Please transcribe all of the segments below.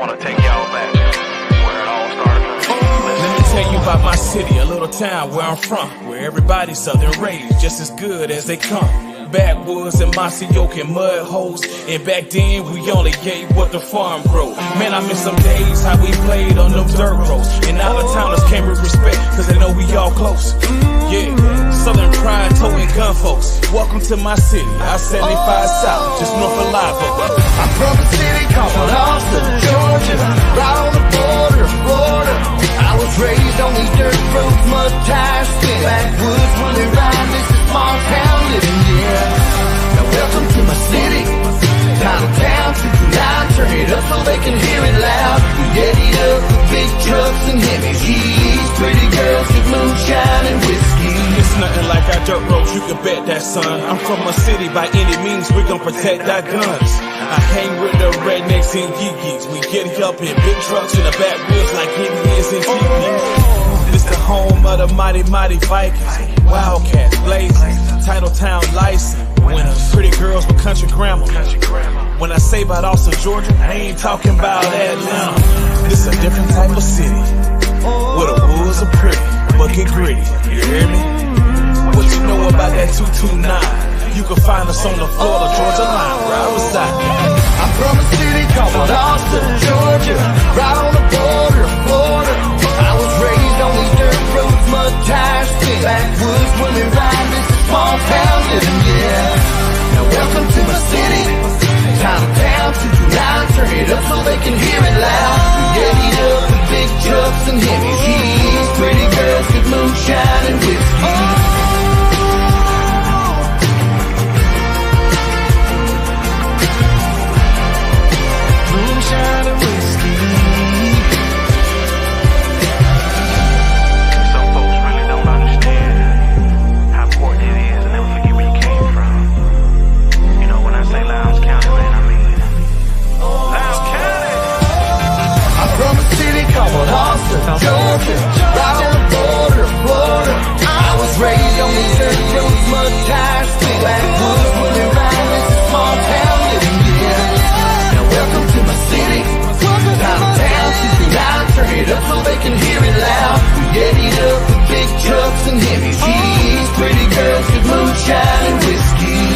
want to take y'all back where it all started for me. Let me tell you about my city, a little town where I'm from, where everybody's southern raised, just as good as they come. Backwoods and mossy oak and mud holes, and back then we only ate what the farm grow. Man, I miss some days how we played on them dirt roads, and out of towners came with respect, cause they know we all close. Yeah, southern pride, toting gun folks. Welcome to my city, I-75 South, just north of Live Oak. I'm from a city called Austin, Georgia, right on the border of Florida. I was raised on these dirt roads, mud tires, spin backwoods when they ride this is small town living, yeah. Now welcome to my city, time of town, 229, turn it up so they can hear it loud. We get it up with big trucks and Hemis, pretty girls with moonshine and whiskey. It's nothing like our dirt roads, you can bet that, son. I'm from a city, by any means, we gon' protect our guns. I hang with the rednecks and geekies. We get up in big trucks in the backwoods like Indians and teepees. This the home of the mighty, mighty Vikings. Wildcats, blazing, title town license. Winners, pretty girls with country grammar. When I say about Austin, Georgia, I ain't talking about Atlanta. This a different type of city, where the woods are pretty, but get gritty, you hear me? What you know about that 229? You can find us on the Florida, Georgia line, where I reside. I'm from a city called Austin, Georgia, right on the border of Florida. I was raised on these dirt roads, mud tires, spin backwoods when we ride this small town living, yeah. Now welcome to my city, time of town, 229, turn it up so they can hear it loud. We get it up with big trucks and Hemis, pretty girls with moonshine and whiskey. Moonshine and whiskey. Some folks really don't understand how important it is and never forget where you came from. You know, when I say Lowndes County, man, I mean Lowndes County. I'm from a city called Austin, Georgia, right on the border of Florida. I was raised on these dirt roads, mud tires, spin backwoods when they ride this small town living, yeah. Now welcome to my city, time of town, 229, turn it up so they can hear it loud. We get it up with big trucks and Hemis, pretty girls with moonshine and whiskey.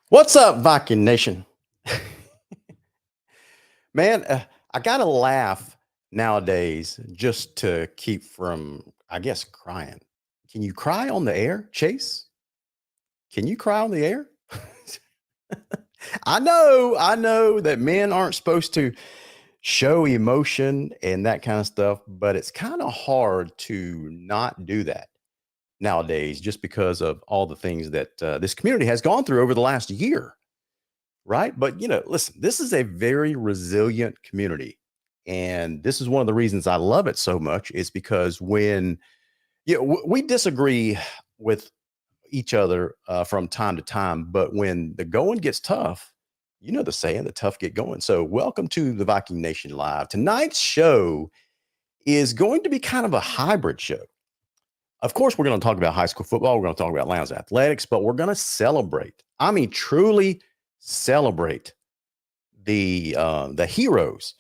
What's up, Viking Nation? Man, I gotta laugh nowadays just to keep from, I guess, crying. Can you cry on the air, Chase? Can you cry on the air? I know that men aren't supposed to show emotion and that kind of stuff, but it's kind of hard to not do that nowadays, just because of all the things that this community has gone through over the last year, right? But, you know, listen, this is a very resilient community. And this is one of the reasons I love it so much, is because when we disagree with each other from time to time, but when the going gets tough, you know the saying, the tough get going. So welcome to the Viking Nation Live. Tonight's show is going to be kind of a hybrid show. Of course, we're going to talk about high school football. We're going to talk about Lowndes athletics, but we're going to celebrate. I mean, truly celebrate the heroes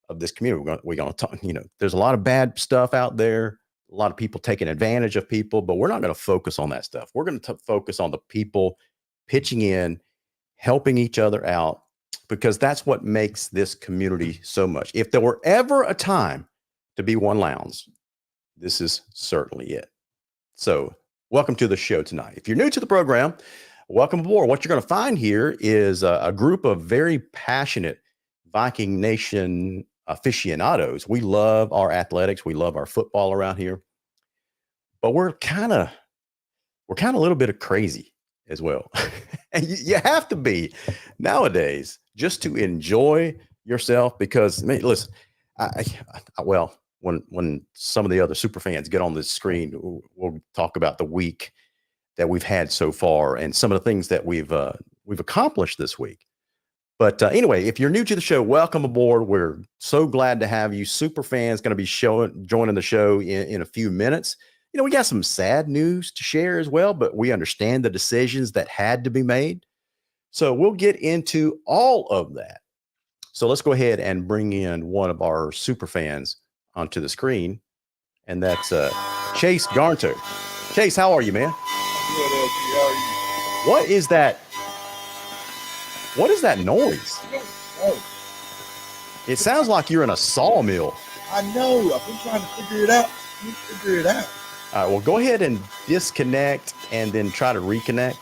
of this community. We're going to talk. You know, there's a lot of bad stuff out there. A lot of people taking advantage of people, but we're not going to focus on that stuff. We're going to focus on the people pitching in, helping each other out, because that's what makes this community so much. If there were ever a time to be one Lowndes, this is certainly it. So welcome to the show tonight. If you're new to the program, welcome aboard. What you're going to find here is a group of very passionate Viking Nation aficionados. We love our athletics. We love our football around here, but we're kind of a little bit of crazy as well. And you have to be nowadays just to enjoy yourself, because, I mean, listen, well, when some of the other super fans get on the screen, we'll talk about the week that we've had so far and some of the things that we've accomplished this week. But anyway, if you're new to the show, welcome aboard. We're so glad to have you. Super fans going to be joining the show in a few minutes. You know, we got some sad news to share as well, but we understand the decisions that had to be made. So we'll get into all of that. So let's go ahead and bring in one of our super fans onto the screen, and that's Chase Garnto. Chase, how are you, man? Good, LG. How are you? What is that? What is that noise? I don't know. It sounds like you're in a sawmill. I know. I've been trying to figure it out. All right, well, go ahead and disconnect and then try to reconnect.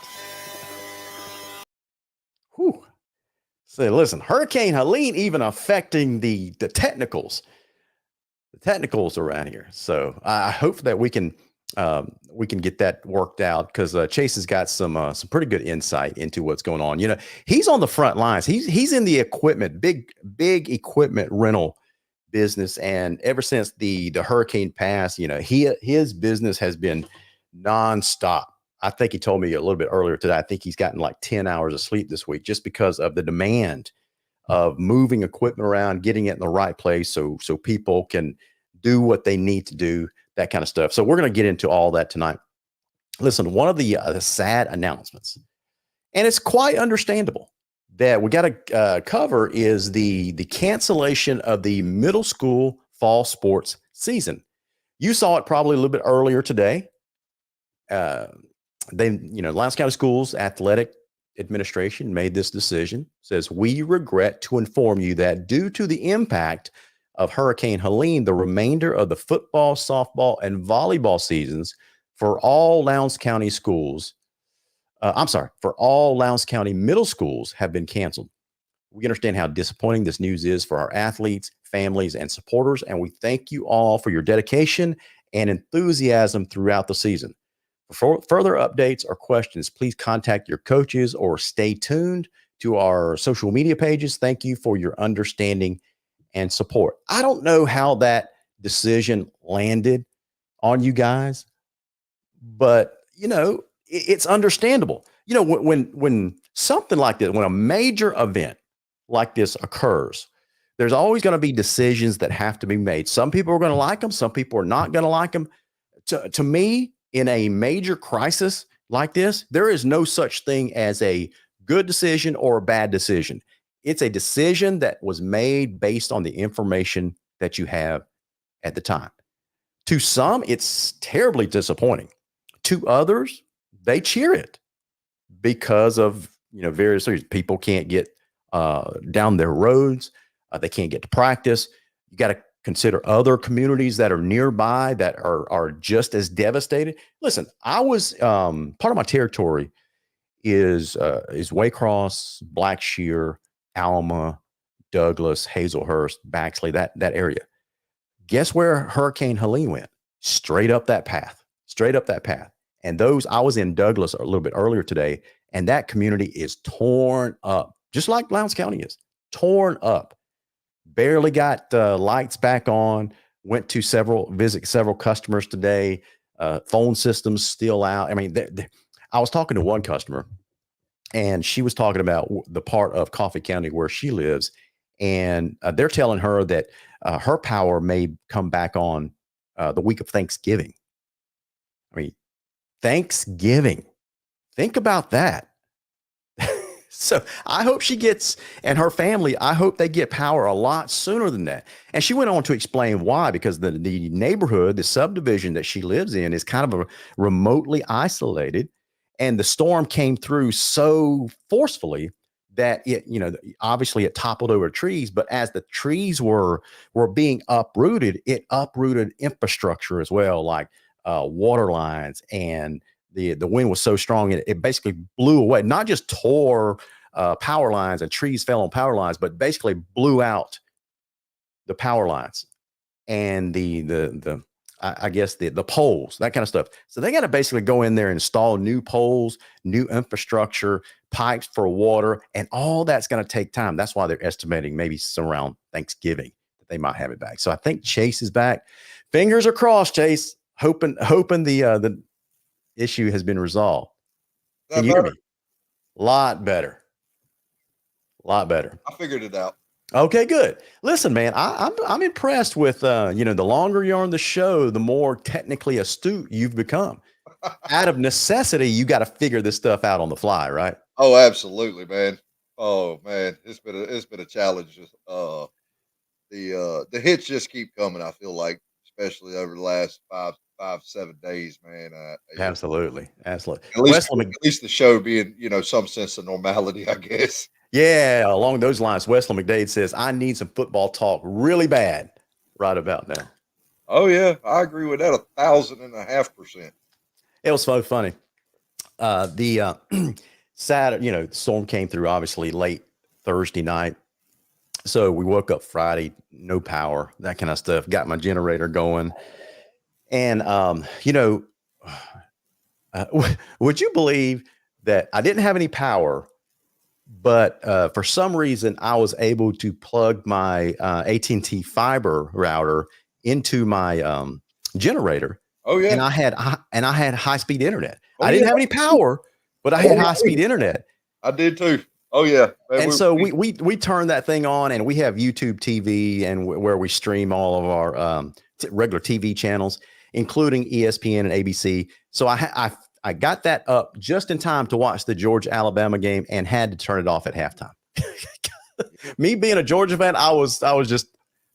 Whew. So listen, Hurricane Helene even affecting the technicals around here. So I hope that we can get that worked out, because Chase has got some pretty good insight into what's going on. You know, he's on the front lines. He's in the equipment, big equipment rental business, and ever since the hurricane passed, you know, his business has been nonstop. I think he told me a little bit earlier today, I think he's gotten like 10 hours of sleep this week just because of the demand of moving equipment around, getting it in the right place so people can do what they need to do, that kind of stuff. So we're going to get into all that tonight. Listen, one of the sad announcements, and it's quite understandable, that we got to cover is the cancellation of the middle school fall sports season. You saw it probably a little bit earlier today. Lowndes County Schools Athletic Administration made this decision. Says, we regret to inform you that due to the impact of Hurricane Helene, the remainder of the football, softball, and volleyball seasons for all Lowndes County schools, for all Lowndes County middle schools have been canceled. We understand how disappointing this news is for our athletes, families, and supporters, and we thank you all for your dedication and enthusiasm throughout the season. For further updates or questions, please contact your coaches or stay tuned to our social media pages. Thank you for your understanding and support. I don't know how that decision landed on you guys, but you know, it's understandable. You know, when something like this, when a major event like this occurs, there's always going to be decisions that have to be made. Some people are going to like them. Some people are not going to like them. To me, in a major crisis like this, there is no such thing as a good decision or a bad decision. It's a decision that was made based on the information that you have at the time. To some, it's terribly disappointing. To others, they cheer it because of, you know, various reasons. People can't get down their roads. They can't get to practice. You got to consider other communities that are nearby that are just as devastated. Listen, I was part of my territory is Waycross, Blackshear, Alma, Douglas, Hazelhurst, Baxley, that area. Guess where Hurricane Helene went? Straight up that path. And I was in Douglas a little bit earlier today, and that community is torn up, just like Lowndes County is torn up. Barely got lights back on. Went to visit several customers today. Phone systems still out. I mean, I was talking to one customer, and she was talking about the part of Coffee County where she lives, and they're telling her that her power may come back on the week of Thanksgiving. I mean, Thanksgiving. Think about that. So I hope she gets, and her family, I hope they get power a lot sooner than that. And she went on to explain why, because the neighborhood, the subdivision that she lives in is kind of a remotely isolated, and the storm came through so forcefully that it, you know, obviously it toppled over trees, but as the trees were being uprooted, it uprooted infrastructure as well, like water lines, and the wind was so strong it basically blew away, not just tore power lines and trees fell on power lines, but basically blew out the power lines and I guess the poles, that kind of stuff. So they got to basically go in there and install new poles, new infrastructure, pipes for water, and all that's going to take time. That's why they're estimating maybe around Thanksgiving that they might have it back. So I think Chase is back. Fingers are crossed, Chase. Hoping the issue has been resolved. Can you hear me? Lot better. I figured it out. Okay, good. Listen, man, I'm impressed with the longer you're on the show, the more technically astute you've become. Out of necessity, you got to figure this stuff out on the fly, right? Oh, absolutely, man. Oh man, it's been a challenge. The hits just keep coming. I feel like, especially over the last 7 days, man. Absolutely. At Wesley, least the show being some sense of normality, I guess. yeah, along those lines, Wesley McDade says, I need some football talk really bad right about now. Oh yeah, I agree with that 1,500%. It was so funny. The Saturday, the storm came through obviously late Thursday night. So we woke up Friday, no power, that kind of stuff, got my generator going. And, would you believe that I didn't have any power, but for some reason I was able to plug my AT&T fiber router into my generator. Oh yeah, And I had high speed internet. Oh, I didn't yeah. have any power, but I had high speed internet. I did too. Oh yeah, man, And so we turned that thing on, and we have YouTube TV and where we stream all of our regular TV channels, including ESPN and ABC. So I got that up just in time to watch the Georgia-Alabama game and had to turn it off at halftime. Me being a Georgia fan, I was just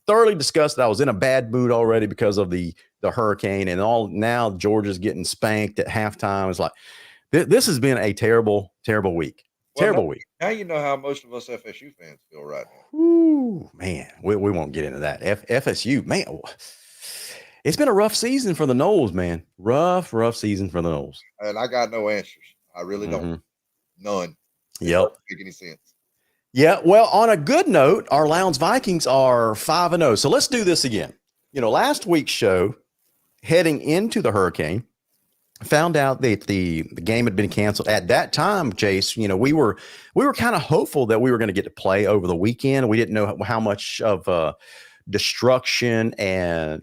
thoroughly disgusted. I was in a bad mood already because of the hurricane, and all now Georgia's getting spanked at halftime. It's like this has been a terrible, terrible week. Terrible week. Now you know how most of us FSU fans feel right now. Ooh, man, we won't get into that. FSU, man, it's been a rough season for the Noles, man. Rough season for the Noles. And I got no answers. I really don't. None. It Yep. doesn't make any sense. Yeah. Well, on a good note, our Lowndes Vikings are 5-0. So let's do this again. Last week's show, heading into the hurricane, found out that the game had been canceled. At that time, Chase, we were kind of hopeful that we were going to get to play over the weekend. We didn't know how much of destruction and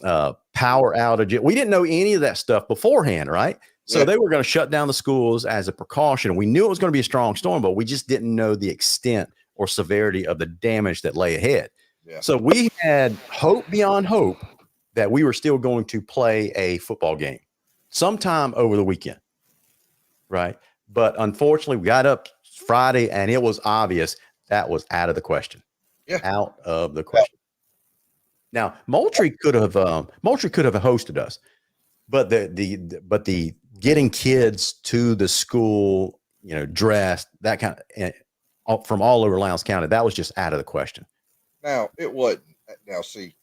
power outage. We didn't know any of that stuff beforehand, right? So they were going to shut down the schools as a precaution. We knew it was going to be a strong storm, but we just didn't know the extent or severity of the damage that lay ahead. Yeah. So we had hope beyond hope that we were still going to play a football game sometime over the weekend, right? But unfortunately, we got up Friday, and it was obvious that was out of the question. Yeah, out of the question. Now, Moultrie could have hosted us, but the getting kids to the school, dressed, that kind of from all over Lowndes County, that was just out of the question. Now it wasn't. Now see,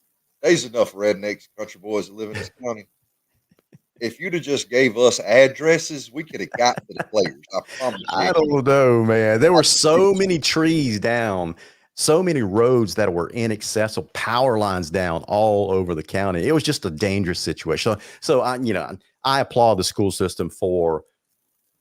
there's enough rednecks, country boys that live in this county. If you'd have just gave us addresses, we could have got to the players. I promise you. I don't know, man. There were so many trees down, so many roads that were inaccessible, power lines down all over the county. It was just a dangerous situation. So I applaud the school system for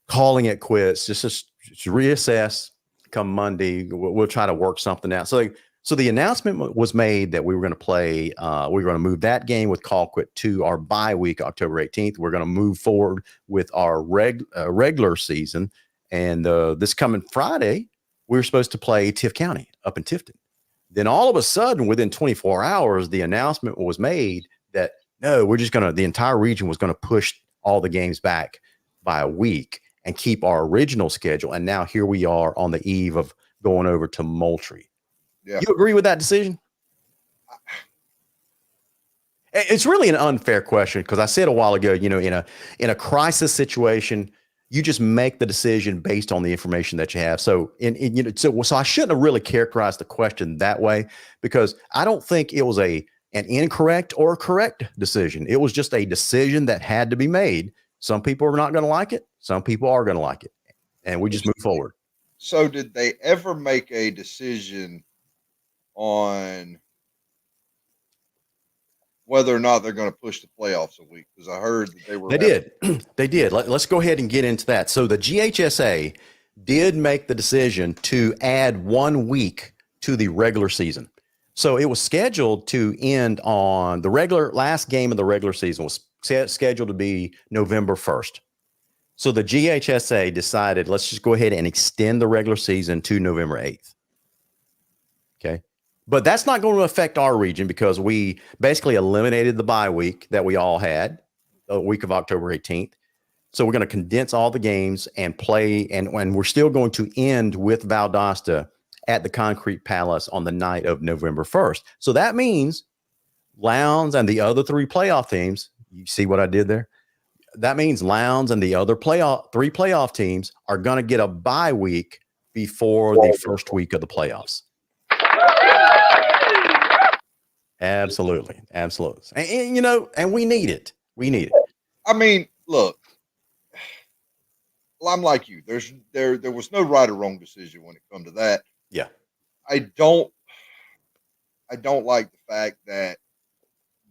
calling it quits. Just reassess come Monday. We'll try to work something out. So the announcement was made that we were going to play. We were going to move that game with Colquitt to our bye week, October 18th. We're going to move forward with our regular season. And this coming Friday, we were supposed to play Tift County up in Tifton. Then all of a sudden, within 24 hours, the announcement was made that no, the entire region was going to push all the games back by a week and keep our original schedule. And now here we are on the eve of going over to Moultrie. Yeah. You agree with that decision? It's really an unfair question because I said a while ago, in a crisis situation, you just make the decision based on the information that you have. So, so I shouldn't have really characterized the question that way because I don't think it was an incorrect or a correct decision. It was just a decision that had to be made. Some people are not going to like it. Some people are going to like it, and we just move forward. So, did they ever make a decision on whether or not they're going to push the playoffs a week? Because I heard that they were. They did. They did. Let's go ahead and get into that. So the GHSA did make the decision to add 1 week to the regular season. So it was scheduled to end on the last game of the regular season was scheduled to be November 1st. So the GHSA decided, let's just go ahead and extend the regular season to November 8th. Okay. But that's not going to affect our region because we basically eliminated the bye week that we all had the week of October 18th. So we're going to condense all the games and play. And we're still going to end with Valdosta at the Concrete Palace on the night of November 1st. So that means Lowndes and the other three playoff teams, you see what I did there? That means Lowndes and the other three playoff teams are going to get a bye week before the first week of the playoffs. Absolutely. Absolutely. And we need it. We need it. I mean, look, I'm like you. There was no right or wrong decision when it comes to that. Yeah. I don't like the fact that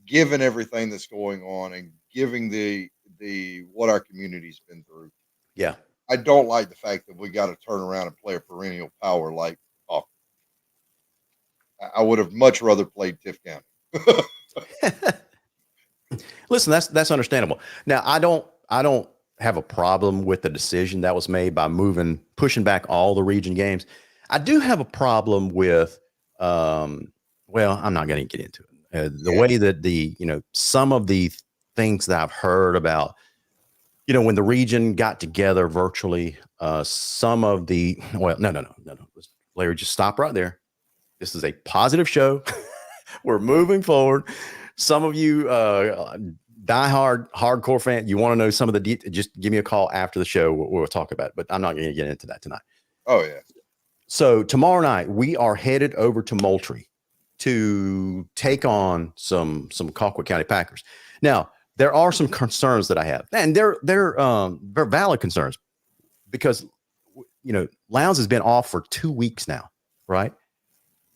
given everything that's going on and giving the what our community's been through. Yeah. I don't like the fact that we got to turn around and play a perennial power like I would have much rather played Tiff County. Listen, that's understandable. Now, I don't have a problem with the decision that was made by pushing back all the region games. I do have a problem with, well, I'm not going to get into it. The way that some of the things that I've heard about, when the region got together virtually, some of the, well, no. Larry, just stop right there. This is a positive show. We're moving forward. Some of you diehard hardcore fan, you want to know some of the details, just give me a call after the show. We'll talk about it, but I'm not going to get into that tonight. Oh, yeah. So tomorrow night, we are headed over to Moultrie to take on some Colquitt County Packers. Now, there are some concerns that I have, and they're valid concerns because, Lowndes has been off for 2 weeks now, right?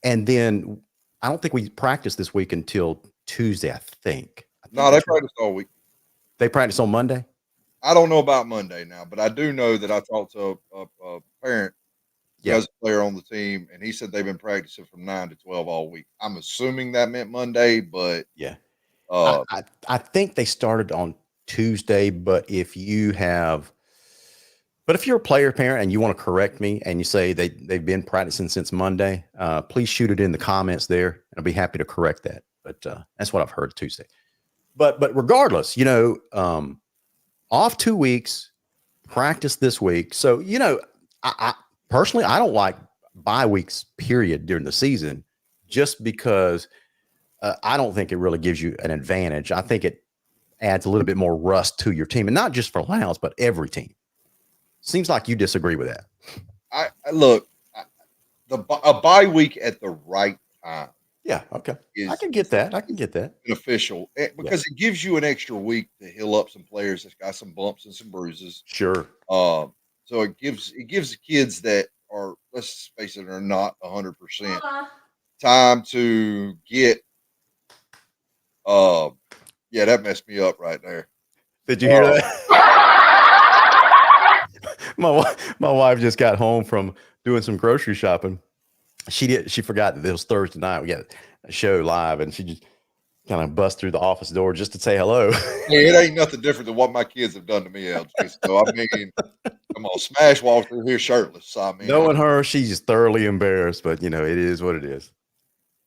And then I don't think we practiced this week until Tuesday, I think. No, they practiced all week. They practiced on Monday? I don't know about Monday now, but I do know that I talked to a parent who has a player on the team, and he said they've been practicing from 9 to 12 all week. I'm assuming that meant Monday, but yeah. I think they started on Tuesday, but if you're a player parent and you want to correct me and you say they've been practicing since Monday, please shoot it in the comments there. And I'll be happy to correct that. But that's what I've heard Tuesday. But regardless, off 2 weeks, practice this week. So, I personally, I don't like bye weeks, period, during the season, just because I don't think it really gives you an advantage. I think it adds a little bit more rust to your team, and not just for Lowndes, but every team. Seems like you disagree with that. A bye week at the right time. Yeah, okay. I can get that. Beneficial because it gives you an extra week to heal up some players that's got some bumps and some bruises. Sure. So it gives the kids that are, let's face it, are not 100% time to get. Yeah, that messed me up right there. Did you hear that? My wife just got home from doing some grocery shopping. She forgot that it was Thursday night. We got a show live, and she just kind of bust through the office door just to say hello. Hey, it ain't nothing different than what my kids have done to me, LJ. So I mean, come on, smash walk through here shirtless. So, I mean, knowing her, she's thoroughly embarrassed, but it is what it is.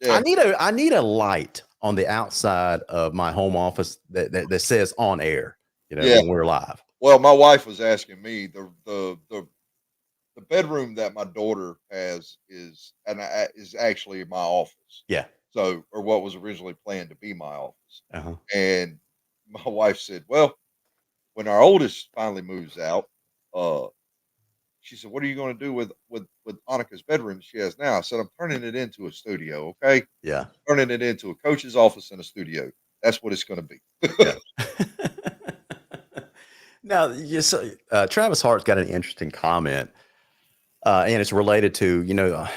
Yeah. I need a light on the outside of my home office that says on air, when we're live. Well, my wife was asking me the bedroom that my daughter has is actually my office. Yeah. So, or what was originally planned to be my office. Uh-huh. And my wife said, well, when our oldest finally moves out, she said, what are you going to do with Annika's bedroom she has now? I said, I'm turning it into a studio. Okay. Yeah. Turning it into a coach's office and a studio. That's what it's going to be. Yeah. Now, Travis Hart's got an interesting comment, and it's related to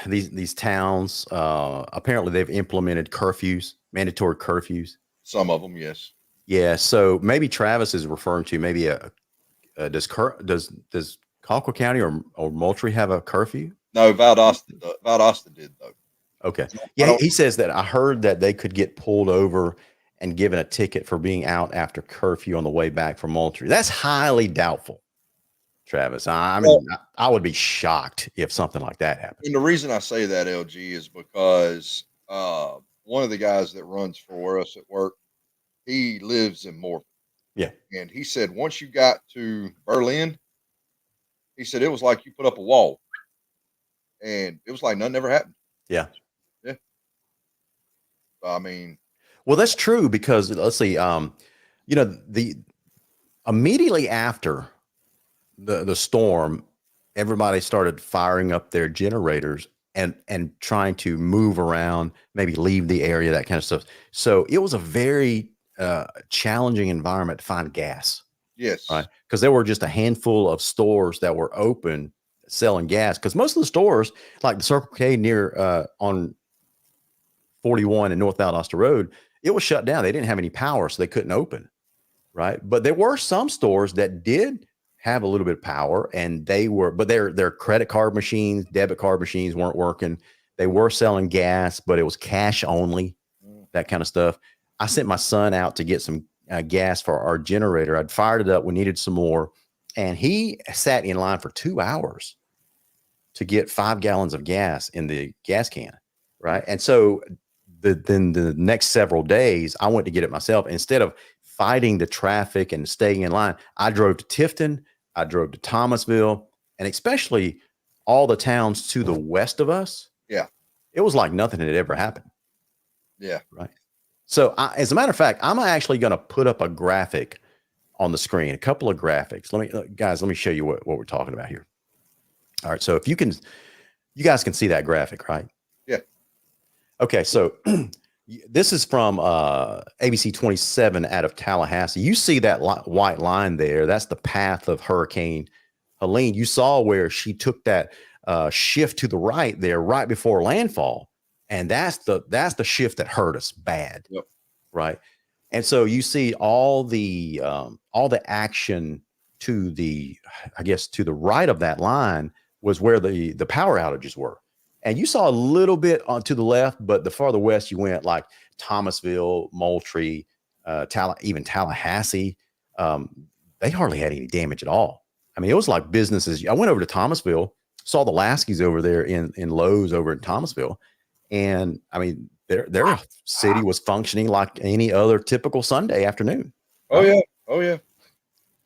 these towns. Apparently, they've implemented mandatory curfews. Some of them, yes. Yeah, so maybe Travis is referring to maybe does Colquitt County or Moultrie have a curfew? No, Valdosta did though. Okay. I Yeah, don't. he says that I heard that they could get pulled over and given a ticket for being out after curfew on the way back from Moultrie. That's highly doubtful, Travis. I Well, mean, I would be shocked if something like that happened. and the reason I say that, LG, is because one of the guys that runs for us at work, he lives in Morpeth, Yeah. and he said once you got to Berlin, he said it was like you put up a wall, and it was like nothing ever happened. Yeah. Yeah, I mean, Well, that's true because let's see, the immediately after the storm, everybody started firing up their generators and trying to move around, maybe leave the area, that kind of stuff. So it was a very challenging environment to find gas, right? yes, Because there were just a handful of stores that were open selling gas. Because most of the stores, like the Circle K near on 41 and North Valdosta Road, it was shut down. They didn't have any power, so they couldn't open. Right. But there were some stores that did have a little bit of power and but their credit card machines, debit card machines weren't working. They were selling gas, but it was cash only, mm, that kind of stuff. I sent my son out to get some gas for our generator. I'd fired it up. We needed some more. And he sat in line for 2 hours to get 5 gallons of gas in the gas can. Right. And so then the next several days, I went to get it myself. Instead of fighting the traffic and staying in line, I drove to Tifton, I drove to Thomasville, and especially all the towns to the west of us. yeah, It was like nothing had ever happened. yeah. Right. So, as a matter of fact, I'm actually going to put up a graphic on the screen, a couple of graphics. Let me show you what we're talking about here. All right. So, if you guys can see that graphic, right? Yeah. Okay, so this is from ABC 27 out of Tallahassee. You see that white line there? That's the path of Hurricane Helene. You saw where she took that shift to the right there, right before landfall, and that's the shift that hurt us bad, Yep. right? And so you see all the action to I guess to the right of that line was where the power outages were. And you saw a little bit to the left, but the farther west you went, like Thomasville, Moultrie, even Tallahassee, they hardly had any damage at all. I mean, it was like businesses. I went over to Thomasville, saw the Laskies over there in Lowe's over in Thomasville, and I mean, their city was functioning like any other typical Sunday afternoon. Oh Right? yeah, oh yeah.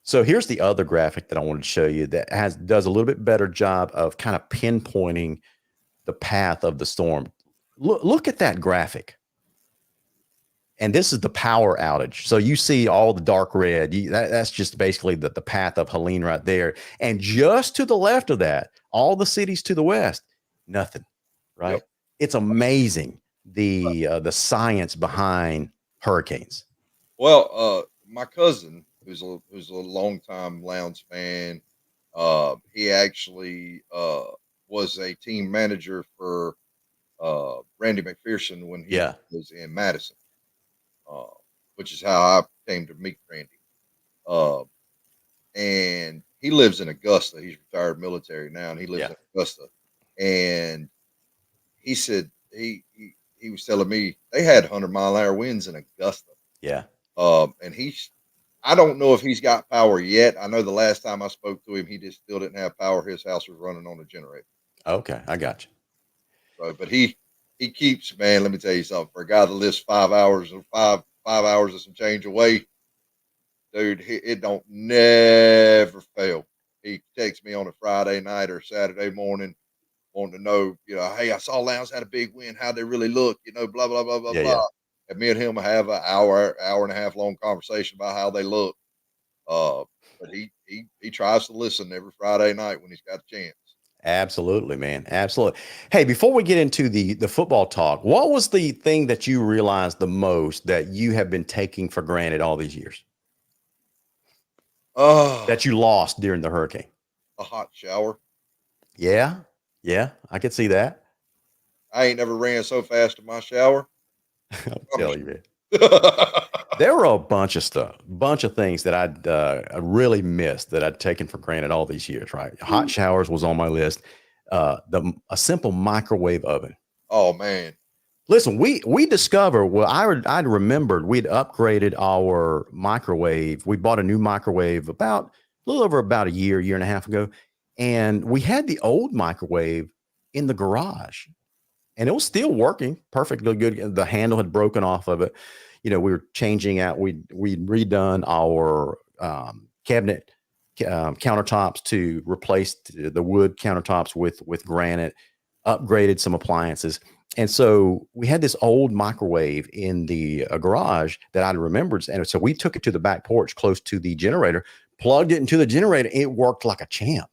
So here's the other graphic that I wanted to show you that does a little bit better job of kind of pinpointing the path of the storm. Look at that graphic. And this is the power outage. So you see all the dark red. That's just basically the path of Helene right there. And just to the left of that, all the cities to the west, nothing. Right? Yep. It's amazing the science behind hurricanes. Well, my cousin, who's a longtime Lowndes fan, he actually was a team manager for Randy McPherson when he Yeah. was in Madison, uh, which is how I came to meet Randy. Uh, and he lives in Augusta. He's retired military now, and he lives Yeah. in Augusta. And he said he was telling me they had 100-mile-an-hour winds in Augusta. Yeah. And I don't know if he's got power yet. I know the last time I spoke to him, he just still didn't have power. His house was running on a generator. Okay. I got you. So, but he keeps, man, let me tell you something. For a guy that lives 5 hours or five hours and some change away, dude, it don't never fail. He texts me on a Friday night or Saturday morning, wanting to know, hey, I saw Lowndes had a big win. How'd they really look? Blah, blah, blah, blah, Yeah. blah. Yeah. And me and him have an hour and a half long conversation about how they look. But he tries to listen every Friday night when he's got a chance. Absolutely, man. Absolutely. Hey, before we get into the football talk, what was the thing that you realized the most that you have been taking for granted all these years that you lost during the hurricane? A hot shower. Yeah. Yeah. I could see that. I ain't never ran so fast in my shower. I'll tell you, man. There were a bunch of things that I really missed that I'd taken for granted all these years, right? Hot showers was on my list. A simple microwave oven. Oh man. Listen, we discovered, well, I'd remembered we'd upgraded our microwave. We bought a new microwave about a little over about a year and a half ago, and we had the old microwave in the garage, and it was still working perfectly good. The handle had broken off of it. You know, we were changing out. We'd redone our cabinet countertops to replace the wood countertops with granite, upgraded some appliances. And so we had this old microwave in the garage that I remembered. And so we took it to the back porch close to the generator, plugged it into the generator. It worked like a champ.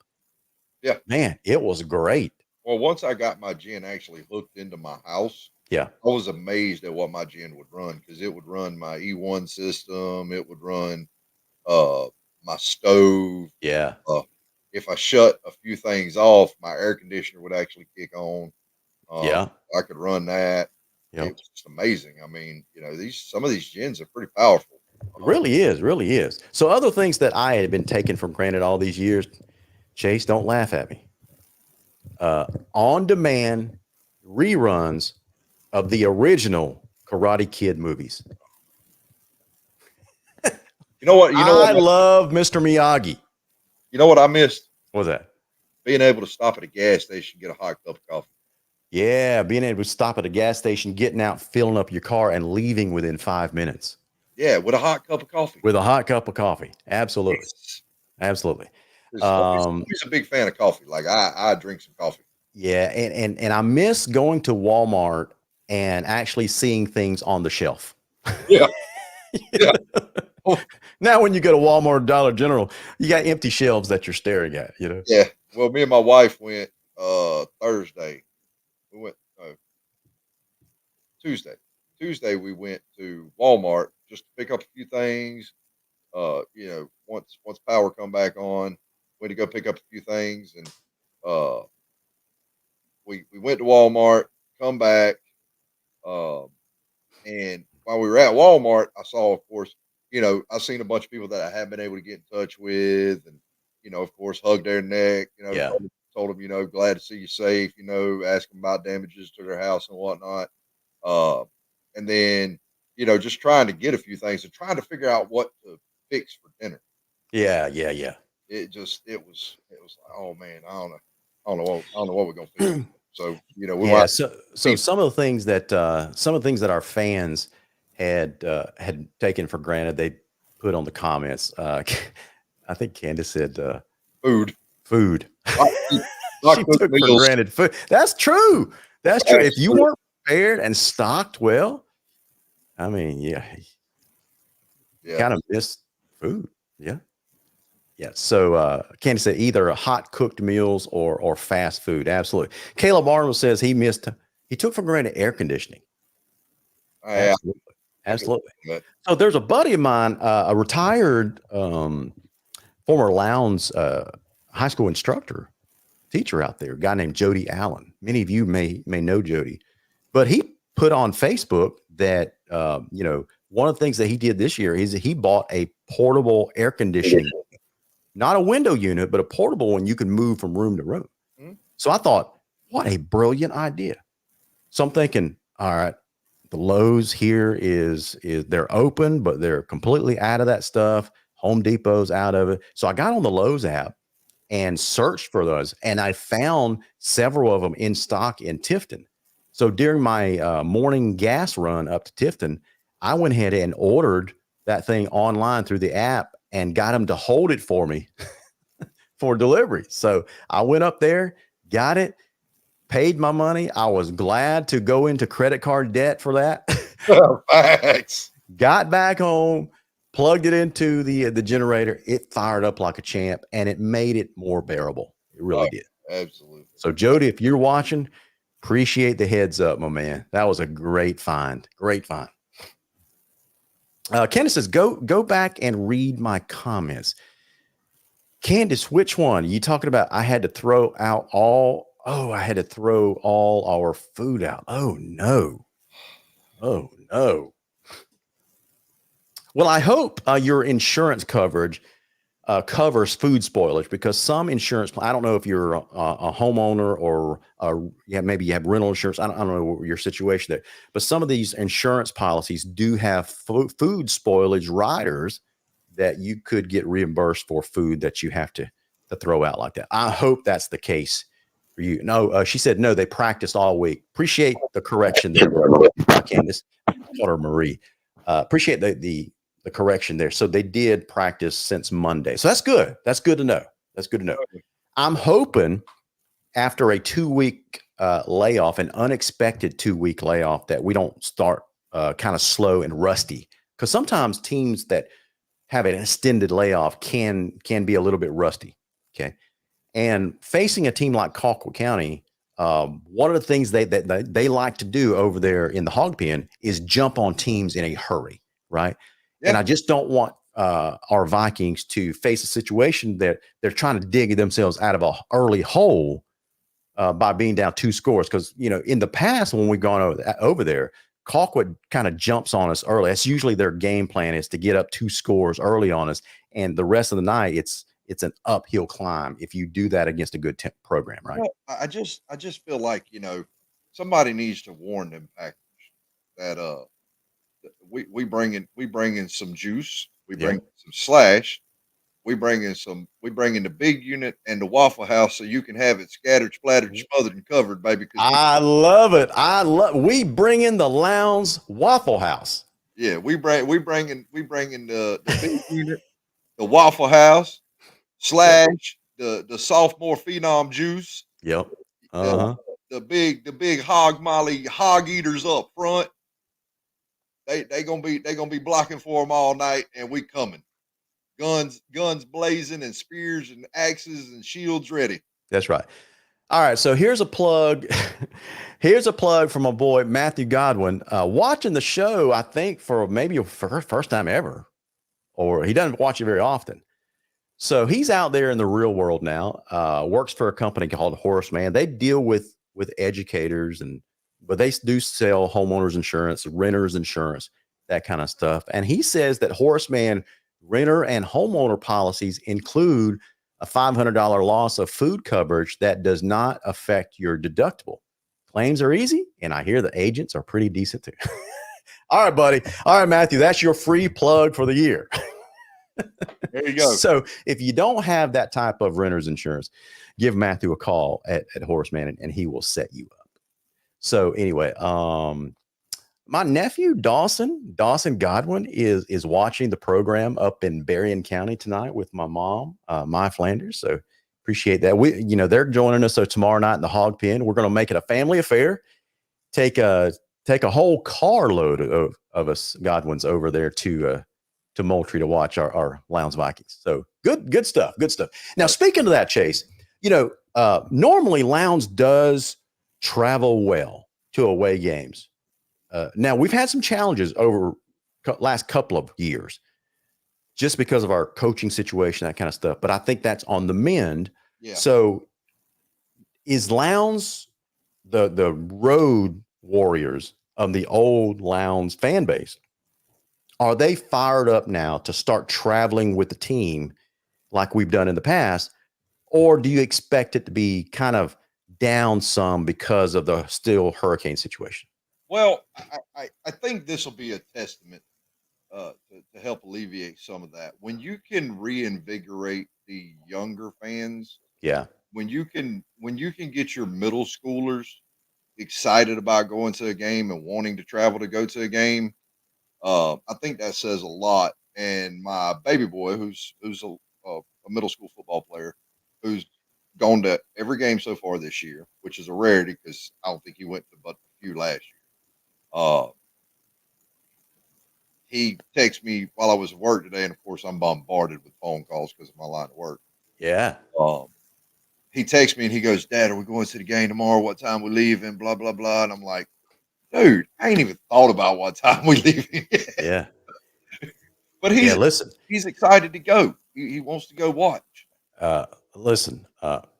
Yeah. Man, it was great. Well, once I got my gen actually hooked into my house, Yeah. I was amazed at what my gen would run because it would run my E1 system. It would run my stove. Yeah. If I shut a few things off, my air conditioner would actually kick on. Yeah. I could run that. Yep. It was just amazing. I mean, you know, some of these gens are pretty powerful. Really is, really is. So other things that I had been taking for granted all these years, Chase, don't laugh at me. On-demand reruns of the original Karate Kid movies. You know what? I love Mr. Miyagi. You know what I missed? What was that? Being able to stop at a gas station, get a hot cup of coffee. Yeah, being able to stop at a gas station, getting out, filling up your car, and leaving within 5 minutes. Yeah, with a hot cup of coffee. With a hot cup of coffee. Absolutely. Yes. Absolutely. He's a big fan of coffee. Like I drink some coffee. Yeah, and I miss going to Walmart and actually seeing things on the shelf. Yeah. Yeah. Now when you go to Walmart or Dollar General, you got empty shelves that you're staring at, you know? Yeah. Well, me and my wife went Thursday. We went Tuesday. Tuesday we went to Walmart just to pick up a few things. You know, once power come back on, went to go pick up a few things, and we went to Walmart, come back, and while we were at Walmart, I saw, of course, you know, I've seen a bunch of people that I haven't been able to get in touch with, and you know, of course, hugged their neck, you know, Yeah. told them, you know, glad to see you safe, you know, ask them about damages to their house and whatnot, and then, you know, just trying to get a few things and trying to figure out what to fix for dinner. Yeah. It was like, oh man, I don't know what we're gonna fix. So, you know, we Yeah. might. So some of the things that our fans had taken for granted, they put on the comments. I think Candace said Food. She took for granted food. That's true. That's true. If you weren't prepared and stocked well, I mean, yeah. Kind of missed food. Yeah. Yeah. So Candace said either hot cooked meals or fast food. Absolutely. Caleb Arnold says he took for granted air conditioning. Absolutely. So there's a buddy of mine, a retired former Lowndes high school instructor, teacher out there, a guy named Jody Allen. Many of you may know Jody, but he put on Facebook that you know, one of the things that he did this year is he bought a portable air conditioning, not a window unit, but a portable one you can move from room to room. Mm-hmm. So I thought, what a brilliant idea. So I'm thinking, all right, the Lowe's here is they're open, but they're completely out of that stuff. Home Depot's out of it. So I got on the Lowe's app and searched for those, and I found several of them in stock in Tifton. So during my morning gas run up to Tifton, I went ahead and ordered that thing online through the app and got them to hold it for me for delivery. So I went up there, got it, paid my money. I was glad to go into credit card debt for that. Thanks. Got back home, plugged it into the generator. It fired up like a champ, and it made it more bearable. It really did. Absolutely. So Jody, if you're watching, appreciate the heads up, my man. That was a great find. Great find. Candace says, go back and read my comments. Candace, which one? Are you talking about I had to throw all our food out? Oh, no. Oh, no. Well, I hope your insurance coverage covers food spoilage, because some insurance, I don't know if you're a homeowner or maybe you have rental insurance. I don't know what your situation there, but some of these insurance policies do have food spoilage riders that you could get reimbursed for food that you have to throw out like that. I hope that's the case for you. No, she said no. They practiced all week. Appreciate the correction there, Candace. I called her Marie. Appreciate the correction there. So they did practice since Monday. So that's good. That's good to know. That's good to know. I'm hoping after a 2-week layoff, an unexpected 2-week layoff, that we don't start kind of slow and rusty, because sometimes teams that have an extended layoff can be a little bit rusty. Okay. And facing a team like Colquitt County, one of the things they like to do over there in the hog pen is jump on teams in a hurry, right? Yeah. And I just don't want our Vikings to face a situation that they're trying to dig themselves out of an early hole by being down 2 scores. Because, you know, in the past when we've gone over there, Colquitt kind of jumps on us early. That's usually their game plan, is to get up 2 scores early on us, and the rest of the night it's an uphill climb if you do that against a good program, right? Well, I just feel like, you know, somebody needs to warn them Packers that we bring in some juice, we bring some slash, we bring in the big unit and the Waffle House, so you can have it scattered, splattered, smothered, and covered, baby. I love it. We bring in the Lowndes Waffle House. Yeah, we bring in the big unit, the Waffle House, slash the sophomore phenom juice. Yep. The big hog molly hog eaters up front. They gonna be blocking for them all night, and we coming. Guns blazing, and spears and axes and shields ready. That's right. All right, so here's a plug. Here's a plug from my boy Matthew Godwin, watching the show, I think, for maybe first time ever, or he doesn't watch it very often. So he's out there in the real world now. Works for a company called Horseman. They deal with educators, but they do sell homeowners insurance, renters insurance, that kind of stuff. And he says that Horseman renter and homeowner policies include a $500 loss of food coverage that does not affect your deductible. Claims are easy, and I hear the agents are pretty decent too. All right, buddy. All right, Matthew, that's your free plug for the year. There you go. So if you don't have that type of renter's insurance, give Matthew a call at Horseman, and he will set you up. So anyway, my nephew Dawson Godwin is watching the program up in Berrien County tonight with my mom, Maya Flanders. So appreciate that. They're joining us. So tomorrow night in the hog pen, we're going to make it a family affair. Take a whole carload of us Godwins over there to Moultrie to watch our Lowndes Vikings. So good stuff. Good stuff. Now, speaking of that, Chase, normally Lowndes does travel well to away games. Now, we've had some challenges over last couple of years just because of our coaching situation, that kind of stuff. But I think that's on the mend. Yeah. So is Lowndes the road warriors of the old Lowndes fan base? Are they fired up now to start traveling with the team like we've done in the past? Or do you expect it to be kind of down some because of the still hurricane situation? Well, I think this will be a testament to help alleviate some of that. When you can reinvigorate the younger fans, yeah. When you can get your middle schoolers excited about going to a game and wanting to travel to go to a game, I think that says a lot. And my baby boy, who's a middle school football player, who's gone to every game so far this year, which is a rarity because I don't think he went to but a few last year. He texted me while I was at work today, and of course I'm bombarded with phone calls because of my line of work. Yeah. He texts me and he goes, "Dad, are we going to the game tomorrow? What time we leaving? Blah blah blah." And I'm like, "Dude, I ain't even thought about what time we leaving yet." Yeah. But he's excited to go. He wants to go watch. Listen,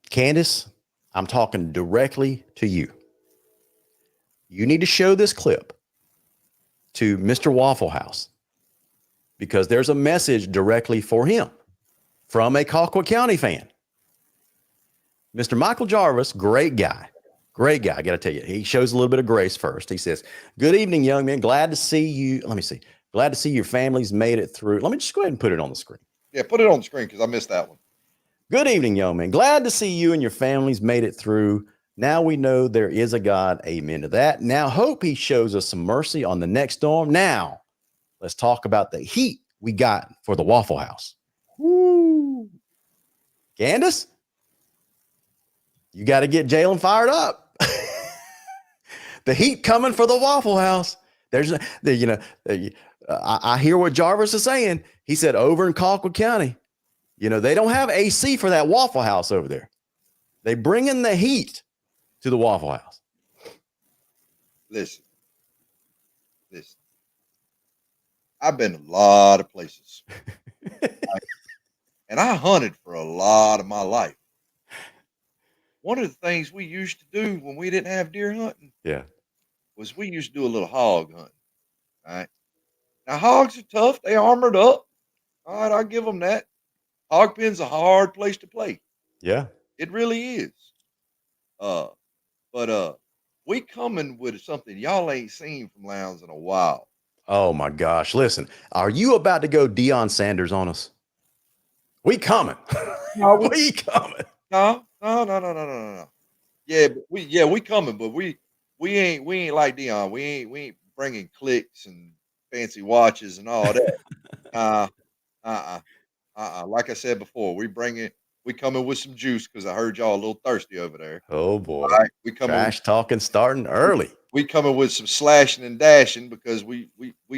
Candace, I'm talking directly to you. You need to show this clip to Mr. Waffle House because there's a message directly for him. from a Colquitt County fan. Mr. Michael Jarvis, great guy. Great guy, I got to tell you. He shows a little bit of grace first. He says, "Good evening, young men. Glad to see you." Let me see. "Glad to see your families made it through." Let me just go ahead and put it on the screen. Yeah, put it on the screen because I missed that one. "Good evening, young men. Glad to see you and your families made it through. Now we know there is a God. Amen to that. Now hope he shows us some mercy on the next storm. Now let's talk about the heat we got for the Waffle House." Woo. Candace, you got to get Jalen fired up. The heat coming for the Waffle House. I hear what Jarvis is saying. He said over in Colquitt County, they don't have AC for that Waffle House over there. They bring in the heat to the Waffle House. Listen. I've been a lot of places. And I hunted for a lot of my life. One of the things we used to do when we didn't have deer hunting was we used to do a little hog hunting. All right. Now hogs are tough. They armored up. All right, I'll give them that. Hog pen's a hard place to play. Yeah. It really is. But we coming with something y'all ain't seen from Lowndes in a while. Oh my gosh. Listen, are you about to go Deion Sanders on us? We coming. No, we coming. No. Yeah, we coming, but we ain't like Dion. We ain't bringing clicks and fancy watches and all that. Like I said before, we coming with some juice because I heard y'all a little thirsty over there. Oh boy. All right, we coming trash talking starting early. We coming with some slashing and dashing because we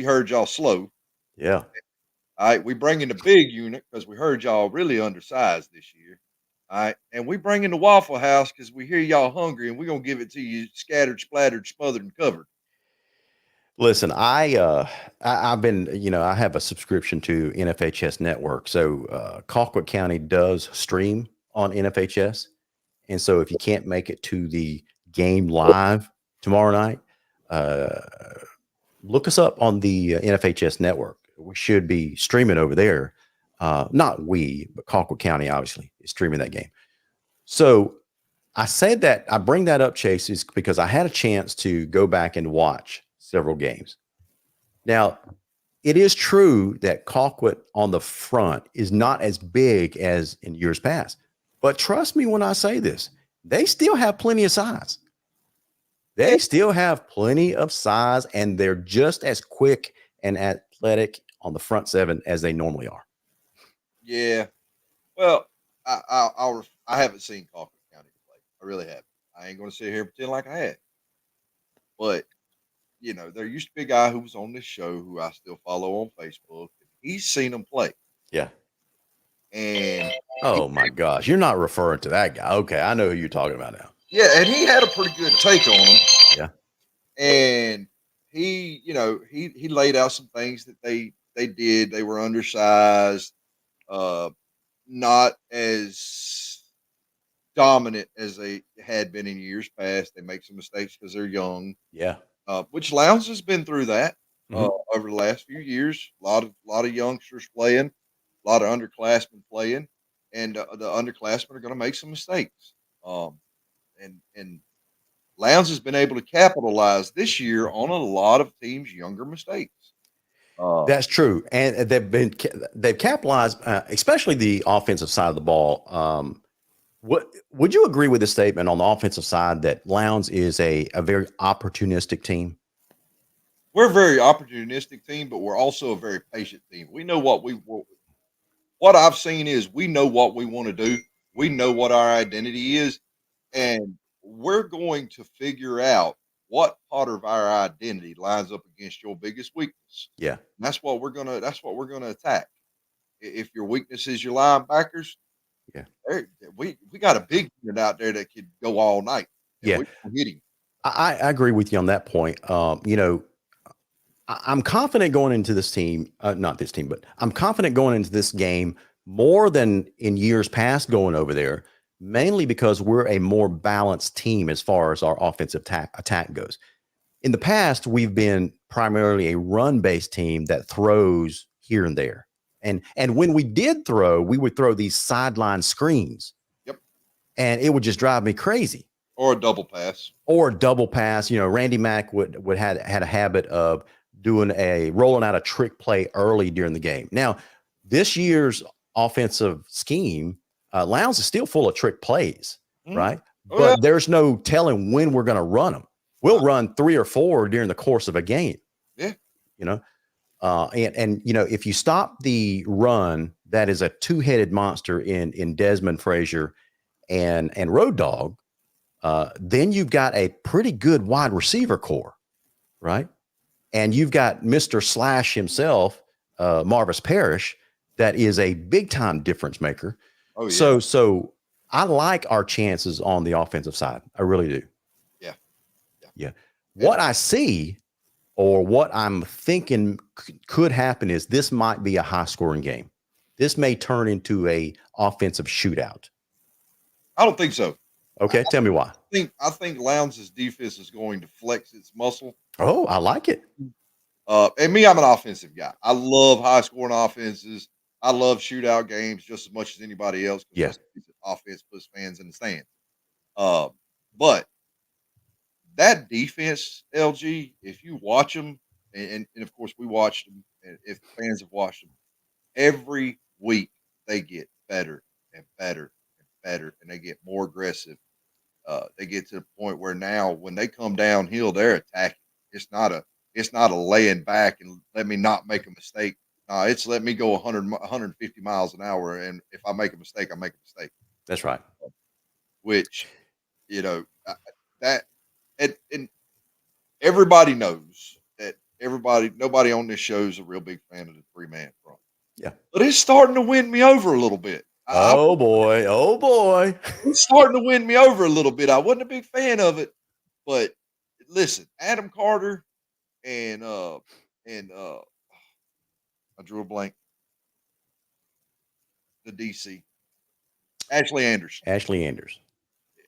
heard y'all slow. Yeah. All right, we bringing the big unit because we heard y'all really undersized this year. All right, and we bringing the Waffle House because we hear y'all hungry, and we're gonna give it to you scattered, splattered, smothered, and covered. Listen, I've been, I have a subscription to NFHS Network, so Colquitt County does stream on NFHS, and so if you can't make it to the game live tomorrow night, look us up on the NFHS Network. We should be streaming over there. Not we, but Colquitt County obviously is streaming that game. So I said that I bring that up, Chase, is because I had a chance to go back and watch several games. Now, it is true that Colquitt on the front is not as big as in years past, but trust me when I say this, they still have plenty of size. They still have plenty of size, and they're just as quick and athletic on the front seven as they normally are. Yeah. Well, I haven't seen Colquitt County play. I really haven't. I ain't going to sit here and pretend like I had. But, there used to be a guy who was on this show who I still follow on Facebook. He's seen them play. Yeah. And oh my gosh, you're not referring to that guy. Okay, I know who you're talking about now. Yeah, and he had a pretty good take on them. Yeah. And he laid out some things that they did. They were undersized, not as dominant as they had been in years past. They make some mistakes because they're young. Yeah. Which Lowndes has been through that over the last few years. A lot of youngsters playing, a lot of underclassmen playing, and the underclassmen are going to make some mistakes. And Lowndes has been able to capitalize this year on a lot of teams' younger mistakes. That's true, and they've capitalized, especially the offensive side of the ball. What would you agree with the statement on the offensive side that Lowndes is a very opportunistic team? We're a very opportunistic team, but we're also a very patient team. We know what I've seen is we know what we want to do. We know what our identity is, and we're going to figure out what part of our identity lines up against your biggest weakness. Yeah. And that's what we're gonna attack. If your weakness is your linebackers, we got a big unit out there that could go all night. Yeah. We can hit him. I agree with you on that point. I'm confident going into this team, not this team, but I'm confident going into this game more than in years past going over there, mainly because we're a more balanced team as far as our offensive attack goes. In the past, we've been primarily a run-based team that throws here and there. And when we did throw, we would throw these sideline screens. Yep. And it would just drive me crazy. Or a double pass. Or a double pass. Randy Mack would had a habit of rolling out a trick play early during the game. Now, this year's offensive scheme, Lowndes is still full of trick plays, right? But there's no telling when we're going to run them. We'll run 3 or 4 during the course of a game. Yeah. And if you stop the run, that is a two-headed monster in Desmond Frazier and Road Dogg, then you've got a pretty good wide receiver core, right? And you've got Mr. Slash himself, Marvis Parrish, that is a big-time difference maker. Oh, yeah. So I like our chances on the offensive side. I really do. Yeah. What I see, or what I'm thinking could happen, is this might be a high-scoring game. This may turn into a offensive shootout. I don't think so. Okay, tell me why. I think Lowndes' defense is going to flex its muscle. Oh, I like it. And me, I'm an offensive guy. I love high-scoring offenses. I love shootout games just as much as anybody else. Yeah. Offense puts fans in the stands. But that defense, LG, if you watch them, and of course we watched them, and if fans have watched them, every week they get better and better and better, and they get more aggressive. They get to the point where now when they come downhill, they're attacking. It's not a laying back and let me not make a mistake. No, it's let me go 150 miles an hour, and if I make a mistake, I make a mistake. That's right. Which, that and everybody knows that nobody on this show is a real big fan of the 3-man front. Yeah. But it's starting to win me over a little bit. Oh boy. It's starting to win me over a little bit. I wasn't a big fan of it, but listen, Adam Carter and I drew a blank. The DC. Ashley Anders.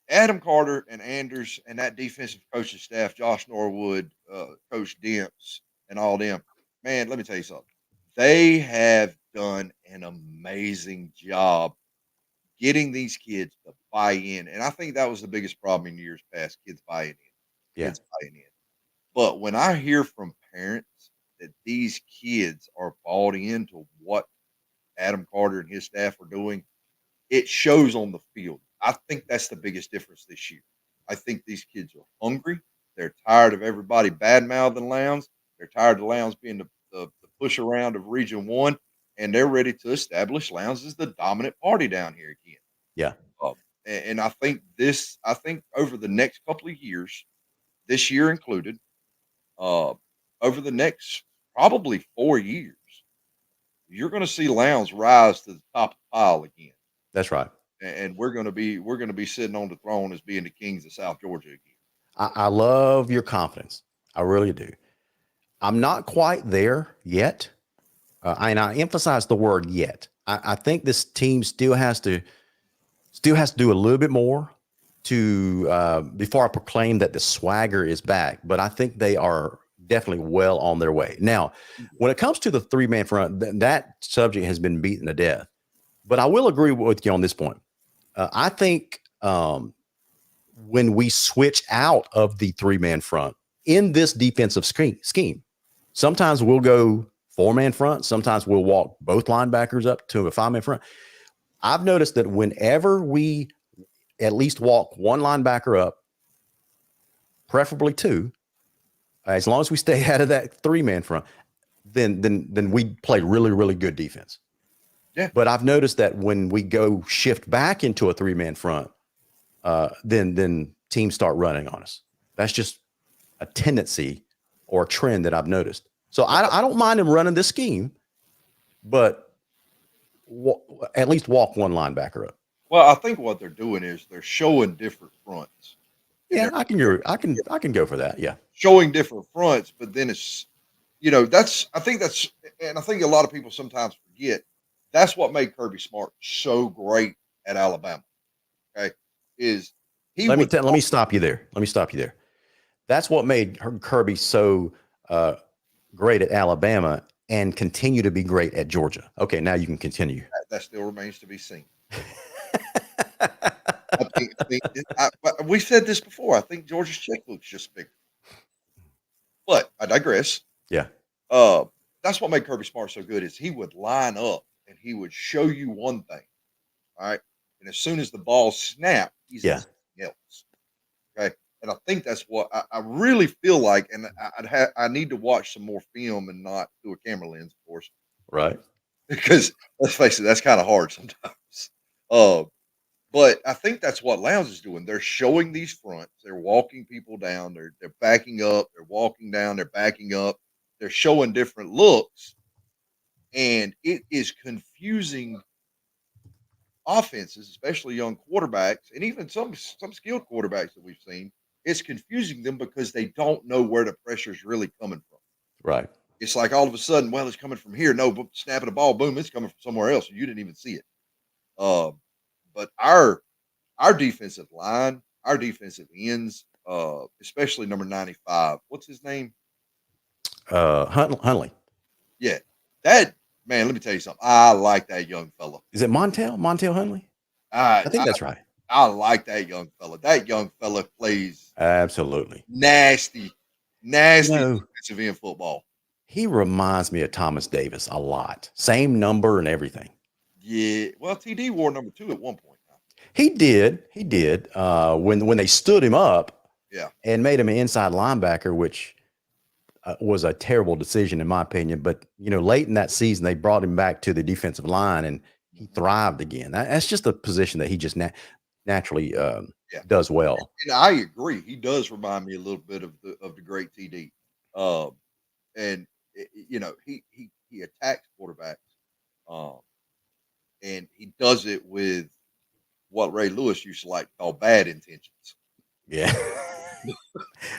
Adam Carter and Anders and that defensive coaching staff, Josh Norwood, Coach Demps, and all them. Man, let me tell you something. They have done an amazing job getting these kids to buy in. And I think that was the biggest problem in years past, kids buying in. Yeah. Kids buying in. But when I hear from parents that these kids are bought into what Adam Carter and his staff are doing, it shows on the field. I think that's the biggest difference this year. I think these kids are hungry. They're tired of everybody bad-mouthing Lowndes. They're tired of Lowndes being the push around of Region 1, and they're ready to establish Lowndes as the dominant party down here again. Yeah. And I think over the next couple of years, this year included, over the next probably 4 years, you're going to see Lowndes rise to the top of the pile again. That's right. And we're going to be sitting on the throne as being the kings of South Georgia again. I love your confidence. I really do. I'm not quite there yet. And I emphasize the word yet. I think this team still has to do a little bit more to before I proclaim that the swagger is back. But I think they are definitely well on their way. Now, when it comes to the 3-man front, that subject has been beaten to death. But I will agree with you on this point. I think when we switch out of the 3-man front in this defensive scheme, sometimes we'll go 4-man front. Sometimes we'll walk both linebackers up to a 5-man front. I've noticed that whenever we at least walk one linebacker up, preferably 2, as long as we stay out of that 3-man front, then we play really, really good defense. Yeah. But I've noticed that when we go shift back into a 3-man front, then teams start running on us. That's just a tendency or a trend that I've noticed. So I don't mind them running this scheme, but at least walk one linebacker up. Well, I think what they're doing is they're showing different fronts. Yeah, I can go for that. Yeah. Showing different fronts, but then it's, I think a lot of people sometimes forget that's what made Kirby Smart so great at Alabama. Okay. Let me stop you there. That's what made Kirby so great at Alabama. and continue to be great at Georgia? Okay, now you can continue. That still remains to be seen. But we said this before. I think Georgia's checkbook's just bigger. But I digress. Yeah, Uh, that's what made Kirby Smart so good is he would line up and he would show you one thing, all right? And as soon as the ball snapped, he's in yeah, something else. Okay. And I think that's what I really feel like, and I need to watch some more film and not through a camera lens, of course, right. because let's face it, that's kind of hard sometimes. Uh, but I think that's what Lowndes is doing. They're showing these fronts. They're walking people down. They're backing up. They're walking down. They're backing up. They're showing different looks, and it is confusing offenses, especially young quarterbacks, and even some skilled quarterbacks that we've seen. It's confusing them because they don't know where the pressure is really coming from. Right. It's like all of a sudden, well, it's coming from here. No, but snapping the ball, boom, it's coming from somewhere else, and you didn't even see it. Uh, but our defensive line, our defensive ends, especially number 95. What's his name? Huntley. Yeah, that man. Let me tell you something. I like that young fella. Is it Montel? Montel Huntley? I I think that's right. I like that young fella. That young fella plays Absolutely. nasty, You nasty know, defensive end football. he reminds me of Thomas Davis a lot. Same number and everything. Yeah. Well, TD wore number 2 at one point. Now. He did. He did. When they stood him up Yeah. and made him an inside linebacker, which was a terrible decision in my opinion. But late in that season, they brought him back to the defensive line, and he Mhm. thrived again. That's just a position that he just naturally Yeah. does well. And I agree. He does remind me a little bit of the great TD. Um, and he attacks quarterbacks. Um, and he does it with what Ray Lewis used to like to call bad intentions. Yeah.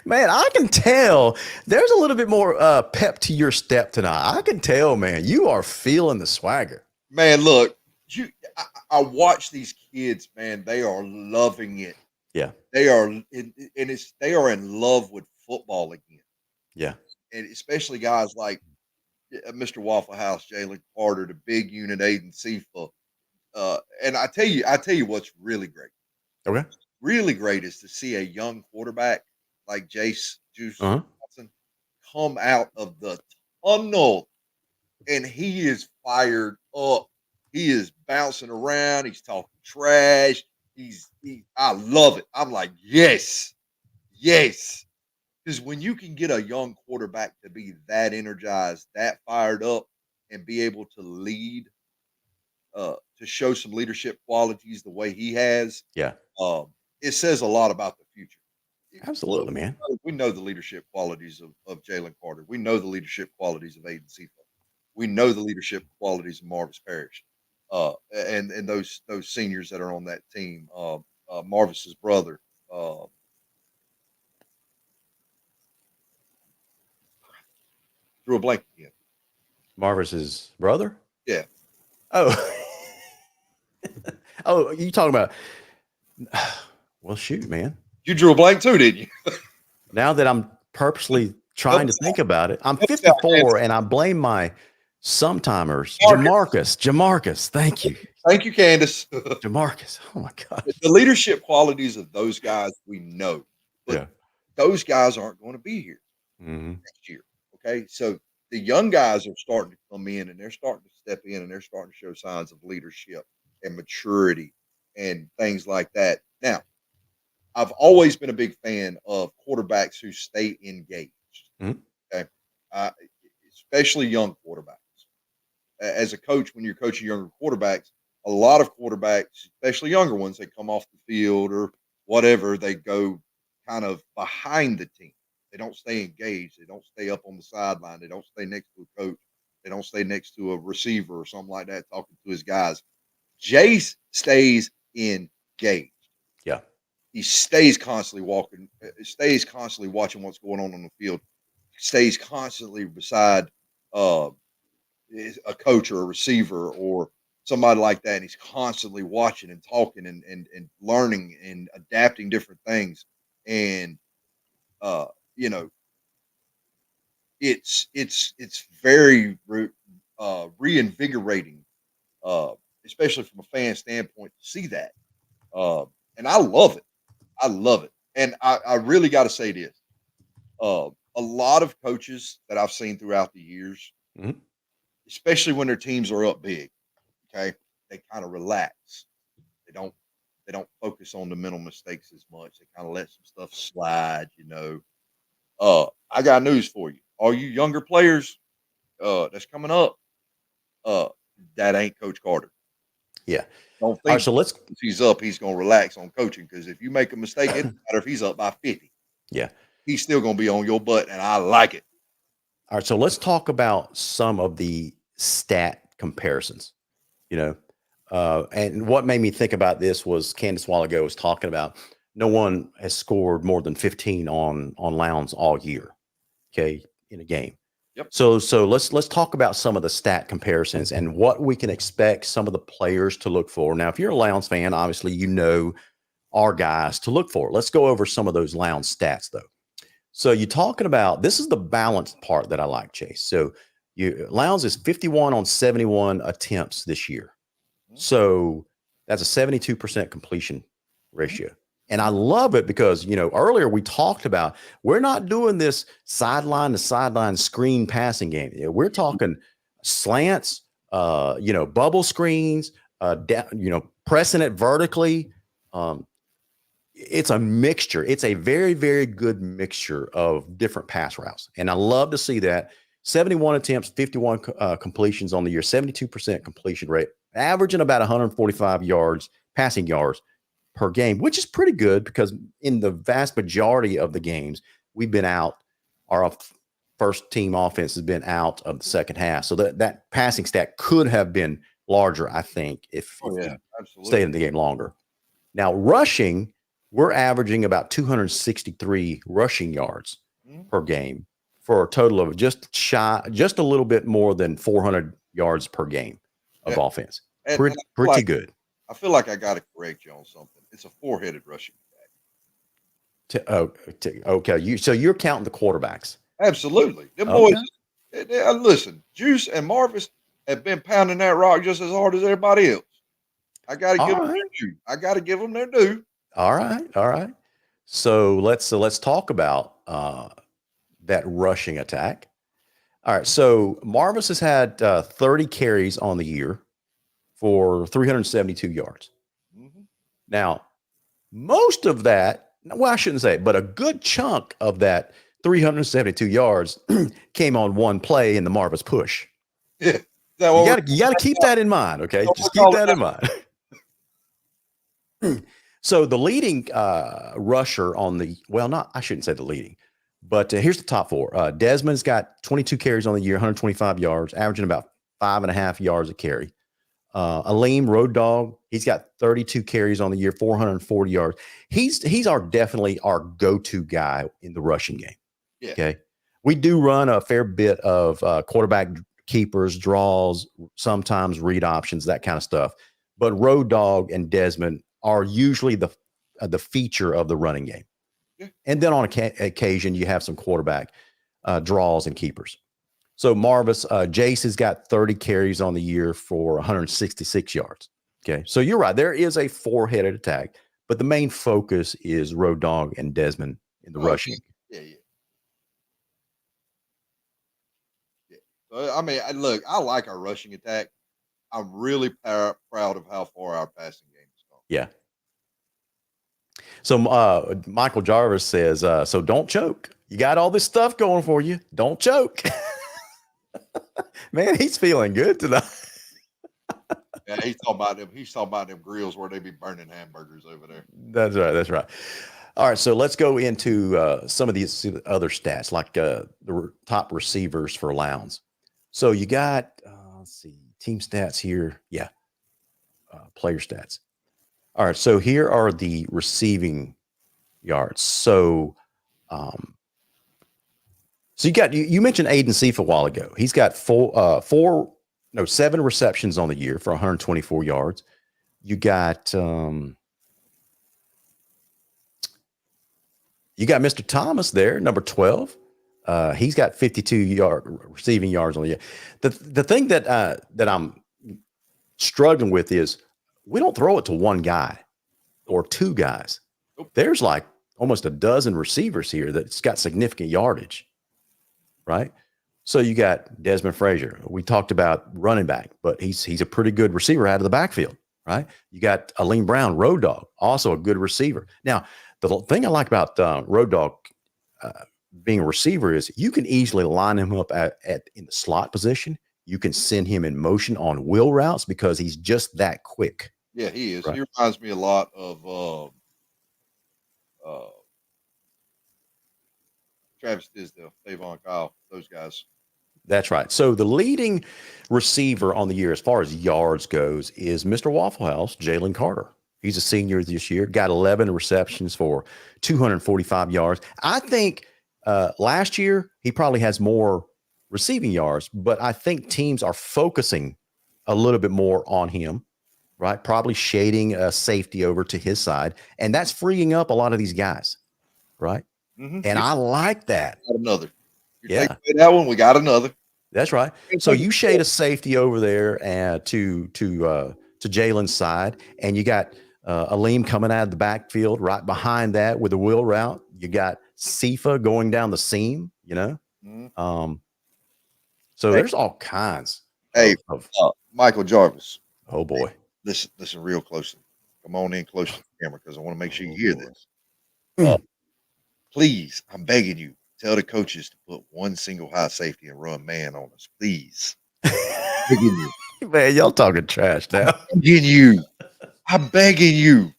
Man, I can tell there's a little bit more pep to your step tonight. I can tell, man, you are feeling the swagger. Man, look, you I watch these kids, man, they are loving it. Yeah. They are they are in love with football again. Yeah. And especially guys like Mr. Waffle House, Jalen Carter, the big unit, Aiden Seafa. And I tell you what's really great. Okay. Really great is to see a young quarterback like Jace Juice Uh-huh. Johnson come out of the tunnel and he is fired up. He is bouncing around. He's talking trash. I love it. I'm like, yes, yes. Because when you can get a young quarterback to be that energized, that fired up, and be able to lead, to show some leadership qualities the way he has, Yeah. um, it says a lot about the future. Look, Absolutely, man. we know the leadership qualities of Jalen Carter. We know the leadership qualities of Aiden Seafoe. We know the leadership qualities of Marvis Parrish, and those seniors that are on that team. Marvis's brother, uh, drew a blank again. Marvis's brother? Yeah, Oh. Oh, you talking about well, shoot, man. you drew a blank too, didn't you? Now that I'm purposely Help trying to us think about it, I'm Help us out, Candace. 54 and I blame my sometimers. Marcus. Jamarcus. Thank you. Thank you, Candace. Jamarcus. Oh my gosh. The leadership qualities of those guys we know, but Yeah. those guys aren't going to be here Hmm. next year. Okay, so the young guys are starting to come in and they're starting to step in and they're starting to show signs of leadership and maturity and things like that. Now, I've always been a big fan of quarterbacks who stay engaged. Mhm. Okay, uh, especially young quarterbacks. As a coach, when you're coaching younger quarterbacks, a lot of quarterbacks, especially younger ones, they come off the field or whatever, they go kind of behind the team. They don't stay engaged. They don't stay up on the sideline. They don't stay next to a coach. They don't stay next to a receiver or something like that, talking to his guys. Jace stays engaged. Yeah. He stays constantly walking, stays constantly watching what's going on the field, stays constantly beside uh, a coach or a receiver or somebody like that. And he's constantly watching and talking and learning and adapting different things. And, uh, you know, it's very reinvigorating, especially from a fan standpoint to see that. And I love it. I love it. And I really got to say this: a lot of coaches that I've seen throughout the years, Mhm. especially when their teams are up big, okay, they kind of relax. They don't they don't focus on the mental mistakes as much. They kind of let some stuff slide, you know. I got news for you. All you younger players that's coming up, uh, that ain't Coach Carter. Yeah. Don't All right. think So let's, if he's up, he's gonna relax on coaching. Because if you make a mistake, it doesn't matter if he's up by 50. yeah. He's still gonna be on your butt, and I like it. All right. So let's talk about some of the stat comparisons, you know. And what made me think about this was Candace a while ago was talking about no one has scored more than 15 on Lowndes all year. Okay, in a game. Yep. So let's talk about some of the stat comparisons and what we can expect some of the players to look for. Now, if you're a Lowndes fan, obviously you know our guys to look for. Let's go over some of those Lowndes stats though. So you're talking about this is the balanced part that I like, Chase. So Lowndes is 51 on 71 attempts this year. Mhm, So that's a 72% completion mhm, ratio. And I love it because, earlier we talked about we're not doing this sideline to sideline screen passing game. We're talking slants, bubble screens, pressing it vertically. Um, it's a mixture. It's a very, very good mixture of different pass routes. And I love to see that 71 attempts, 51 completions on the year, 72% completion rate, averaging about 145 yards, passing yards per game, which is pretty good because in the vast majority of the games, we've been out. Our first team offense has been out of the second half. So that passing stat could have been larger, I think, if oh we yeah, stayed absolutely. in the game longer. Now, rushing, we're averaging about 263 rushing yards Mhm, per game for a total of just a little bit more than 400 yards per game of yeah, offense. and Pretty, I feel pretty like good. I got to correct you on something. It's a four-headed rushing attack. Okay, so you're counting the quarterbacks. Absolutely, them boys. Okay. Listen, Juice and Marvis have been pounding that rock just as hard as everybody else. I got to All give them right. their due. I got to give them their due. All right. All right. So let's talk about that rushing attack. All right. So Marvis has had 30 carries on the year for 372 yards. Mhm. Now, most of that, well, I shouldn't say it, but a good chunk of that 372 yards came on one play in the Marvis push. Yeah, is that You what we're got to you got to keep that in mind, okay? what we're Just keep calling that that? in mind. So the leading rusher on the not I shouldn't say the leading, but here's the top four. Desmond's got 22 carries on the year, 125 yards, averaging about 5.5 yards a carry. Aleem Road Dog, he's got 32 carries on the year, 440 yards. He's definitely our go-to guy in the rushing game. Yeah, Okay, we do run a fair bit of quarterback keepers, draws, sometimes read options, that kind of stuff. But Road Dog and Desmond are usually the feature of the running game. yeah. And then on occasion, you have some quarterback draws and keepers. So Marvis, Jace has got 30 carries on the year for 166 yards. Okay. So you're right. There is a four-headed attack, but the main focus is Road Dog and Desmond in the Oh, rushing. yeah, yeah, yeah. So, I mean, look, I like our rushing attack. I'm really proud of how far our passing game has come. Yeah. So Michael Jarvis says, so don't choke. You got all this stuff going for you. Don't choke. Man, he's feeling good tonight. Yeah, he's talking about them. He's talking about them grills where they be burning hamburgers over there. That's right. That's right. All right. So let's go into some of these other stats, like the top receivers for Lowndes. So you got, let's see, team stats here. Yeah. Player stats. All right. So here are the receiving yards. So, you mentioned Aiden Seif a while ago. He's got 7 receptions on the year for 124 yards. You got Mr. Thomas there, number 12. He's got 52 receiving yards on the year. The thing that I'm struggling with is we don't throw it to one guy or two guys. There's like almost a dozen receivers here that's got significant yardage, right? So you got Desmond Frazier. We talked about running back, but he's a pretty good receiver out of the backfield, right? You got Aleem Brown, Road Dogg, also a good receiver. Now, the thing I like about Road Dogg being a receiver is you can easily line him up in the slot position. You can send him in motion on wheel routes because he's just that quick. Yeah, he is. Right. He reminds me a lot of Travis Tisdale, Davon Kyle, those guys. That's right. So the leading receiver on the year, as far as yards goes, is Mr. Waffle House, Jalen Carter. He's a senior this year, got 11 receptions for 245 yards. I think last year he probably has more receiving yards, but I think teams are focusing a little bit more on him, right? Probably shading a safety over to his side, and that's freeing up a lot of these guys, right? Mm-hmm. And I like that. Got another. You Yeah. take away that one, we got another. That's right. So you shade a safety over there and to Jalen's side, and you got Aleem coming out of the backfield right behind that with a wheel route. You got Sifa going down the seam, you know. Mm-hmm. So there's all kinds. Hey, Michael Jarvis. Oh boy. Hey, listen real closely. Come on in close to the camera because I want to make sure you hear this. Please, I'm begging you, tell the coaches to put one single high safety and run man on us, please. Begging you. Man, y'all talking trash now. I'm begging you.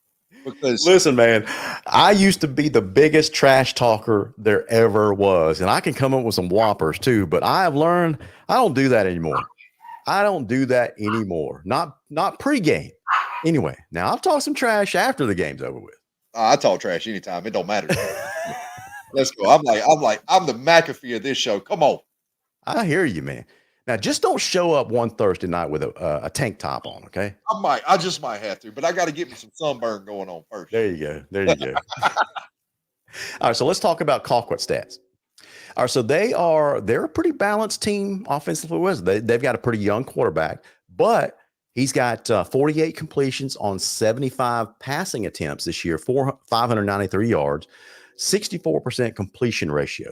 Because listen, man, I used to be the biggest trash talker there ever was, and I can come up with some whoppers too, but I have learned I don't do that anymore. Not pregame. Anyway, now I'll talk some trash after the game's over with. I talk trash anytime. It don't matter. Let's go. I'm the McAfee of this show. Come on. I hear you, man. Now, just don't show up one Thursday night with a tank top on, okay? I just might have to, but I got to get me some sunburn going on first. There you go. All right, so let's talk about Colquitt stats. All right, so they're a pretty balanced team offensively. They've got a pretty young quarterback, but he's got 48 completions on 75 passing attempts this year, 593 yards, 64% completion ratio.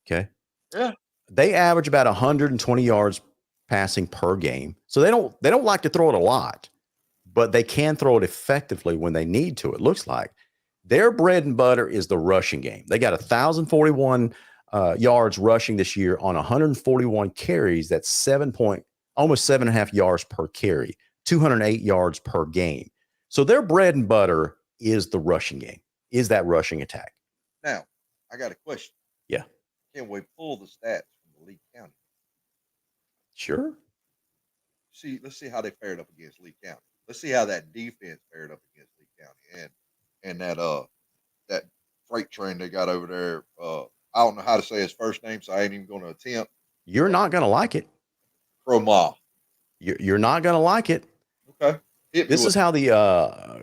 Okay. Yeah. They average about 120 yards passing per game. So they don't like to throw it a lot, but they can throw it effectively when they need to. It looks like their bread and butter is the rushing game. They got 1,041 yards rushing this year on 141 carries. That's almost 7.5 yards per carry, 208 yards per game. So their bread and butter is the rushing game, is that rushing attack. Now, I got a question. Yeah. Can we pull the stats from the Lee County? Sure. Let's see how they fared up against Lee County. Let's see how that defense fared up against Lee County and that freight train they got over there. I don't know how to say his first name, so I ain't even going to attempt. You're not going to like it. Croma. You're not going to like it. Okay. This is how the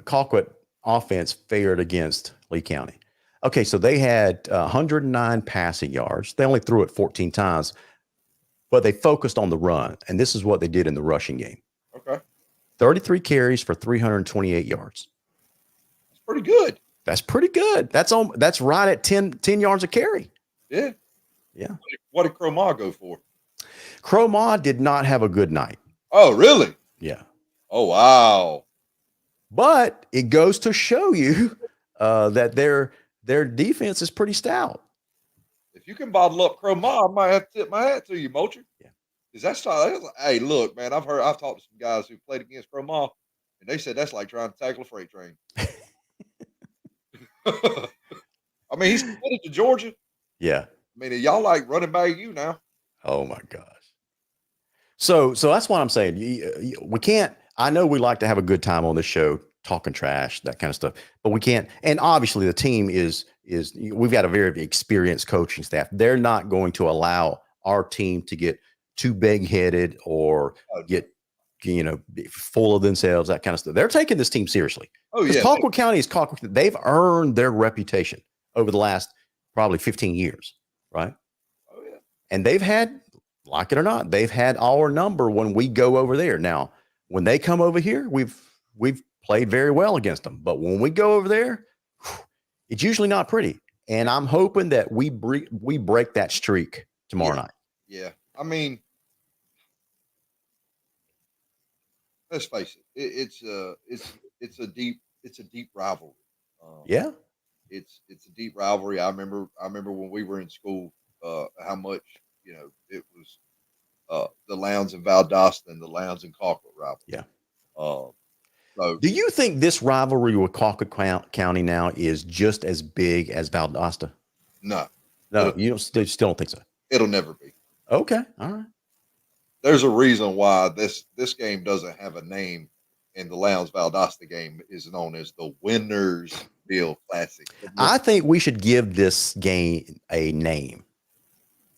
Colquitt offense fared against Lee County. Okay, so they had 109 passing yards. They only threw it 14 times, but they focused on the run, and this is what they did in the rushing game. Okay. 33 carries for 328 yards. That's pretty good. That's pretty good. That's right at 10 yards a carry. Yeah. Yeah. What did Croma go for? Croma did not have a good night. Oh, really? Yeah. Oh, wow. But it goes to show you that their defense is pretty stout. If you can bottle up Croma, I might have to tip my hat to you, Moultrie. Yeah. Is that hey, look, man, I've talked to some guys who played against Croma, and they said that's like trying to tackle a freight train. I mean, he's committed to Georgia. Yeah. I mean, y'all like running back you now. Oh my gosh. So that's what I'm saying. We can't. I know we like to have a good time on this show, talking trash, that kind of stuff, but we can't. And obviously, the team is we've got a very experienced coaching staff. They're not going to allow our team to get too big-headed or get full of themselves, that kind of stuff. They're taking this team seriously. Oh yeah, Colquitt County is Colquitt. They've earned their reputation over the last probably 15 years, right? And they've had, like it or not, they've had our number when we go over there. Now, when they come over here, we've played very well against them. But when we go over there, it's usually not pretty. And I'm hoping that we break that streak tomorrow night. Yeah. I mean, let's face it. It's a deep rivalry. Yeah. It's a deep rivalry. I remember when we were in school, how much it was the Lowndes and Valdosta and the Lowndes and Colquitt rivalry. Yeah. So do you think this rivalry with Colquitt County now is just as big as Valdosta? No, You still don't think so? It'll never be. Okay, all right. There's a reason why this game doesn't have a name, and the Lowndes Valdosta game is known as the Winnersville Classic. I think we should give this game a name,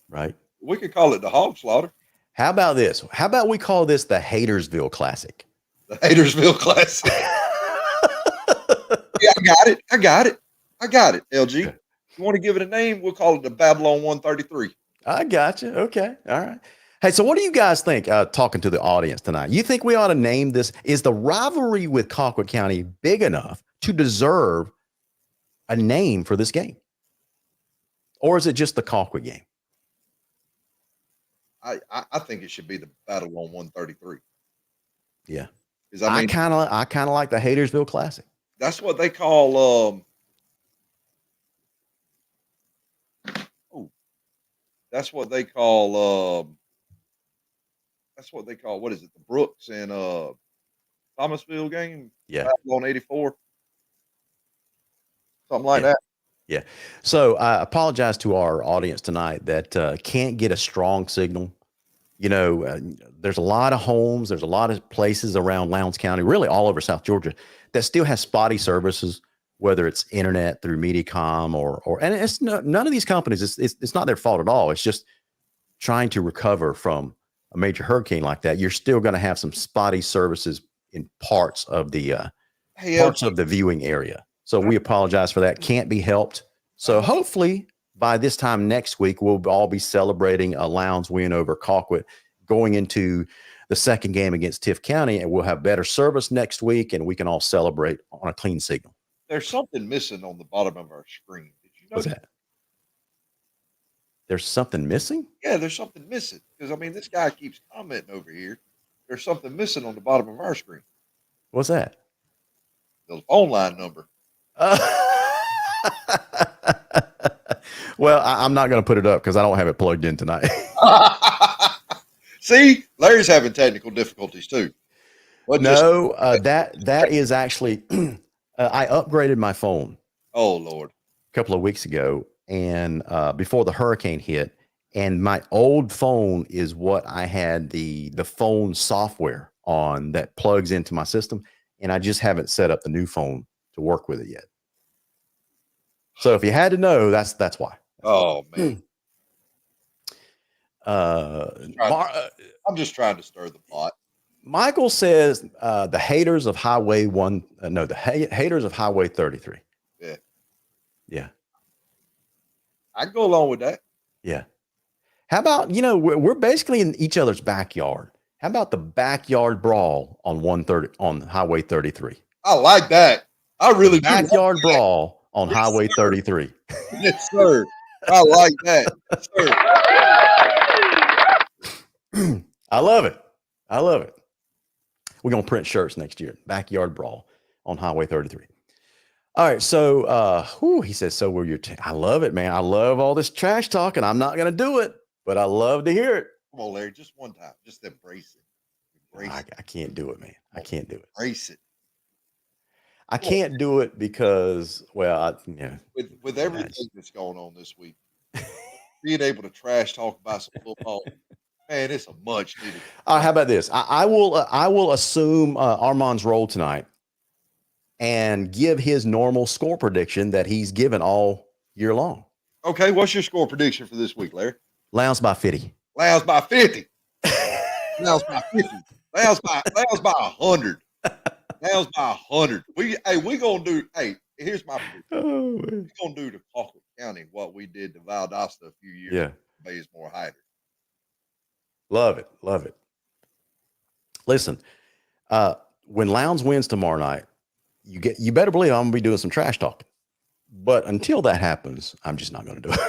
right? We could call it the Hog Slaughter, How about this? How about we call this the Hatersville Classic? the Hatersville Classic. Yeah, I got it. LG, you want to give it a name? We'll call it the Babylon 133. I got you. Okay, all right. Hey, so what do you guys think? Talking to the audience tonight, you think we ought to name this? Is the rivalry with Colquitt County big enough to deserve a name for this game, or is it just the Colquitt game? I think it should be the Battle on 133. Yeah, Because I kind of like the Hatersville Classic. that's what they call that's what they call what is it, the Brooks and Thomasville game? Yeah. Battle on 84. Something like Yeah. that. Yeah. So I apologize to our audience tonight that can't get a strong signal. There's a lot of homes, there's a lot of places around Lowndes County, really all over South Georgia, that still has spotty services, whether it's internet through Mediacom and it's none of these companies. It's not their fault at all. It's just trying to recover from a major hurricane like that. You're still going to have some spotty services in parts of the viewing area. So we apologize for that. Can't be helped. So hopefully by this time next week, we'll all be celebrating a Lowndes win over Colquitt, going into the second game against Tift County, and we'll have better service next week, and we can all celebrate on a clean signal. There's something missing on the bottom of our screen. Did you know What's that? There's something missing? Yeah, there's something missing. Because this guy keeps commenting over here. There's something missing on the bottom of our screen. What's that? The phone line number. Well, I'm not going to put it up because I don't have it plugged in tonight. See, Larry's having technical difficulties too. No, that is actually I upgraded my phone. Oh Lord! A couple of weeks ago, and before the hurricane hit, and my old phone is what I had the phone software on that plugs into my system, and I just haven't set up the new phone to work with it yet. So if you had to know, that's why. Oh man. I'm just trying to stir the pot. Michael says the haters of Highway 33. Yeah. Yeah. I can go along with that. Yeah. How about, we're basically in each other's backyard. How about the backyard brawl on Highway 33? I like that. I really do. Backyard brawl on Highway 33. Yes, sir. I like that. Yes, sir. I love it. We're going to print shirts next year. Backyard brawl on Highway 33. All right. So, he says, so will your, I love it, man. I love all this trash talk, and I'm not going to do it, but I love to hear it. Come on, Larry, just one time. Just embrace it. I can't do it, man. I can't do it. Embrace it. I can't do it because, well, with everything that's going on this week, being able to trash talk about some football, man, it's a much needed. How about this? I will assume Armand's role tonight and give his normal score prediction that he's given all year long. Okay, what's your score prediction for this week, Larry? Lowndes by 50. Lowndes by 50. Lowndes by 50. Lowndes by 100. Lowndes by 100. We gonna do. Hey, here's my prediction. We're gonna do to Colquitt County what we did to Valdosta a few years. Yeah. Bazemore Hyder. Love it. Love it. Listen, when Lowndes wins tomorrow night, you better believe I'm gonna be doing some trash talking. But until that happens, I'm just not gonna do it.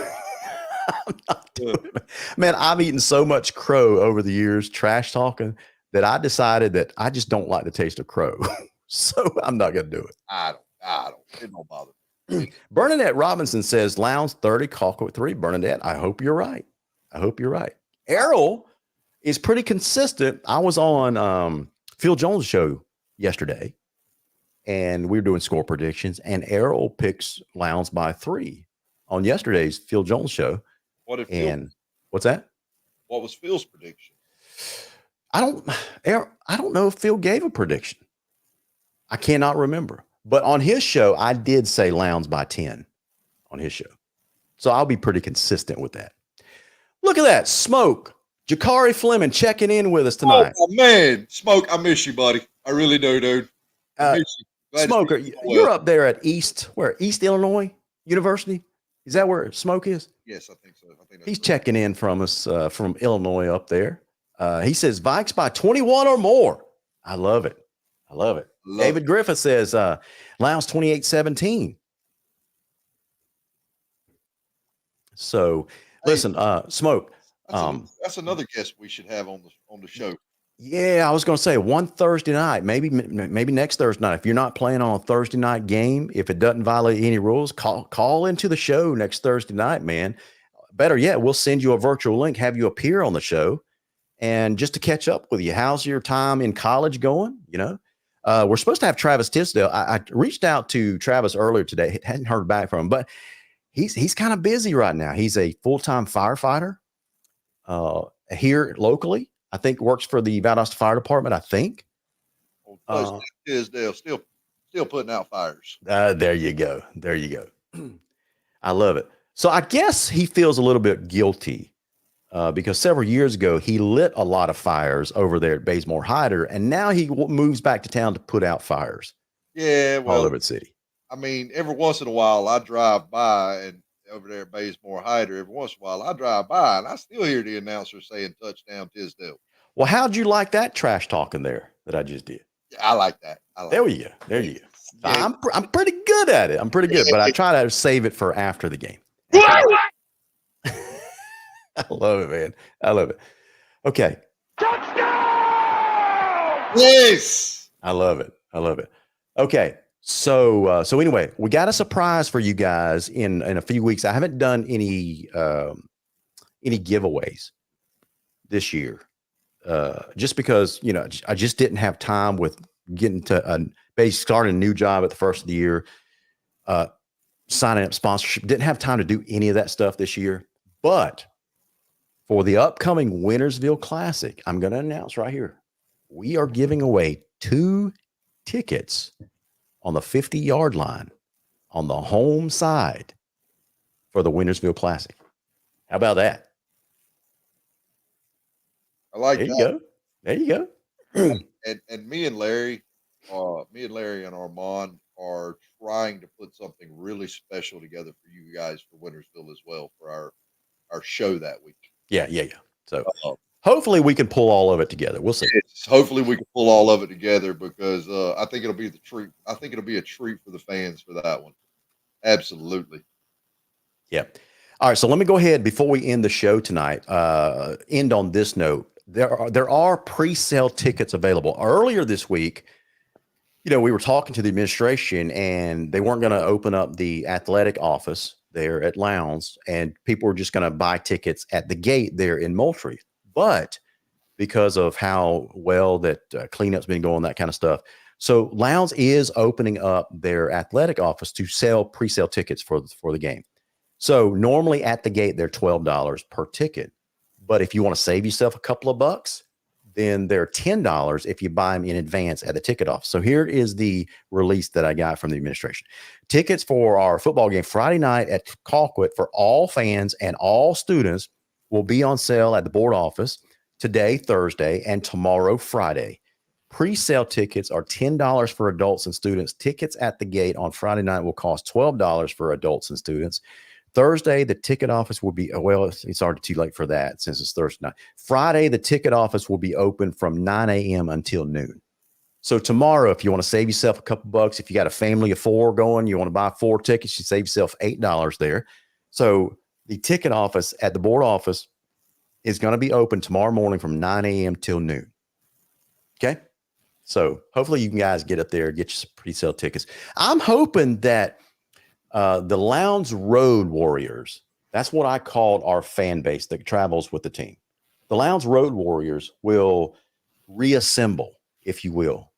I'm not doing it. Man, I've eaten so much crow over the years, trash talking, that I decided that I just don't like the taste of crow. So I'm not gonna do it. I don't. It don't bother me. Bernadette Robinson says Lowndes 30, Colquitt 3. Bernadette, I hope you're right. I hope you're right. Errol is pretty consistent. I was on Phil Jones' show yesterday, and we were doing score predictions, and Errol picks Lowndes by 3 on yesterday's Phil Jones show. What if What's that? What was Phil's prediction? I don't know if Phil gave a prediction. I cannot remember. But on his show, I did say Lowndes by 10 on his show. So I'll be pretty consistent with that. Look at that. Smoke. Jakari Fleming checking in with us tonight. Oh, man. Smoke, I miss you, buddy. I really do, dude. I miss you. Glad Smoke, to see you you're well. up there at East Illinois University? Is that where Smoke is? Yes, I think so. I think He's that's checking in from us from Illinois up there. He says Vikes by 21 or more. I love it. I love it. David Griffith says Lowndes 28-17. So listen, Smoke. That's another guest we should have on the show. Yeah, I was going to say one Thursday night, maybe next Thursday night. If you're not playing on a Thursday night game, if it doesn't violate any rules, call into the show next Thursday night, man. Better yet, we'll send you a virtual link, have you appear on the show, and just to catch up with you. How's your time in college going? You know, we're supposed to have Travis Tisdale. I reached out to Travis earlier today, hadn't heard back from him, but he's kind of busy right now. He's a full-time firefighter here locally. I think works for the Valdosta Fire Department, I think. Tisdale still putting out fires. There you go. There you go. I love it. So I guess he feels a little bit guilty because several years ago, he lit a lot of fires over there at Bazemore Hyder, and now he moves back to town to put out fires. Yeah, well, all over the city. I mean, every once in a while, I drive by and over there at Bazemore Hyder, every once in a while, I drive by and I still hear the announcer saying touchdown Tisdale. Well, how'd you like that trash talking there that I just did? Yeah, I like that. There you go. There you go. Yeah. I'm pretty good at it. I'm pretty good, but I try to save it for after the game. I love it, man. I love it. Okay. Touchdown! Yes. I love it. I love it. Okay. So anyway, we got a surprise for you guys in a few weeks. I haven't done any giveaways this year. Just because, you know, I just didn't have time with getting to starting a new job at the first of the year, signing up sponsorship, didn't have time to do any of that stuff this year. But for the upcoming Wintersville Classic, I'm going to announce right here, we are giving away 2 tickets on the 50-yard line on the home side for the Wintersville Classic. How about that? I like there that. You go. There you go. And me and Larry and Armand are trying to put something really special together for you guys for Wintersville as well for our show that week. Yeah. So hopefully we can pull all of it together. We'll see. Hopefully we can pull all of it together because I think it'll be the treat. I think it'll be a treat for the fans for that one. Absolutely. Yeah. All right. So let me go ahead before we end the show tonight. End on this note. There are pre-sale tickets available. Earlier this week, you know, we were talking to the administration and they weren't going to open up the athletic office there at Lowndes, and people were just going to buy tickets at the gate there in Moultrie. But because of how well that cleanup's been going, that kind of stuff. So Lowndes is opening up their athletic office to sell pre-sale tickets for the game. So normally at the gate, they're $12 per ticket. But if you want to save yourself a couple of bucks, then they're $10 if you buy them in advance at the ticket office. So here is the release that I got from the administration. Tickets for our football game Friday night at Colquitt for all fans and all students will be on sale at the board office today, Thursday, and tomorrow, Friday. Pre-sale tickets are $10 for adults and students. Tickets at the gate on Friday night will cost $12 for adults and students. Thursday, the ticket office will be, well, it's already too late for that since it's Thursday night. Friday, the ticket office will be open from 9 a.m. until noon. So tomorrow, if you want to save yourself a couple bucks, if you got a family of 4 going, you want to buy 4 tickets, you save yourself $8 there. So the ticket office at the board office is going to be open tomorrow morning from 9 a.m. till noon. Okay. So hopefully you guys get up there, get you some pre-sale tickets. I'm hoping that the Lowndes Road Warriors, that's what I called our fan base that travels with the team. The Lowndes Road Warriors will reassemble, if you will.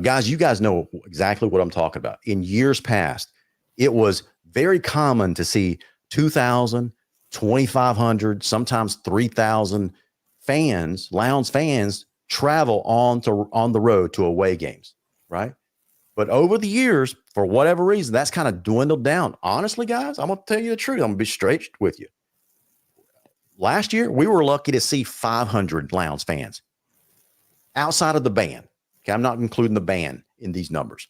Guys, you guys know exactly what I'm talking about. In years past, it was very common to see 2,000, 2,500, sometimes 3,000 fans, Lowndes fans, travel on the road to away games, right? But over the years, for whatever reason, that's kind of dwindled down. Honestly, guys, I'm going to tell you the truth. I'm going to be straight with you. Last year, we were lucky to see 500 Lowndes fans outside of the band. Okay, I'm not including the band in these numbers.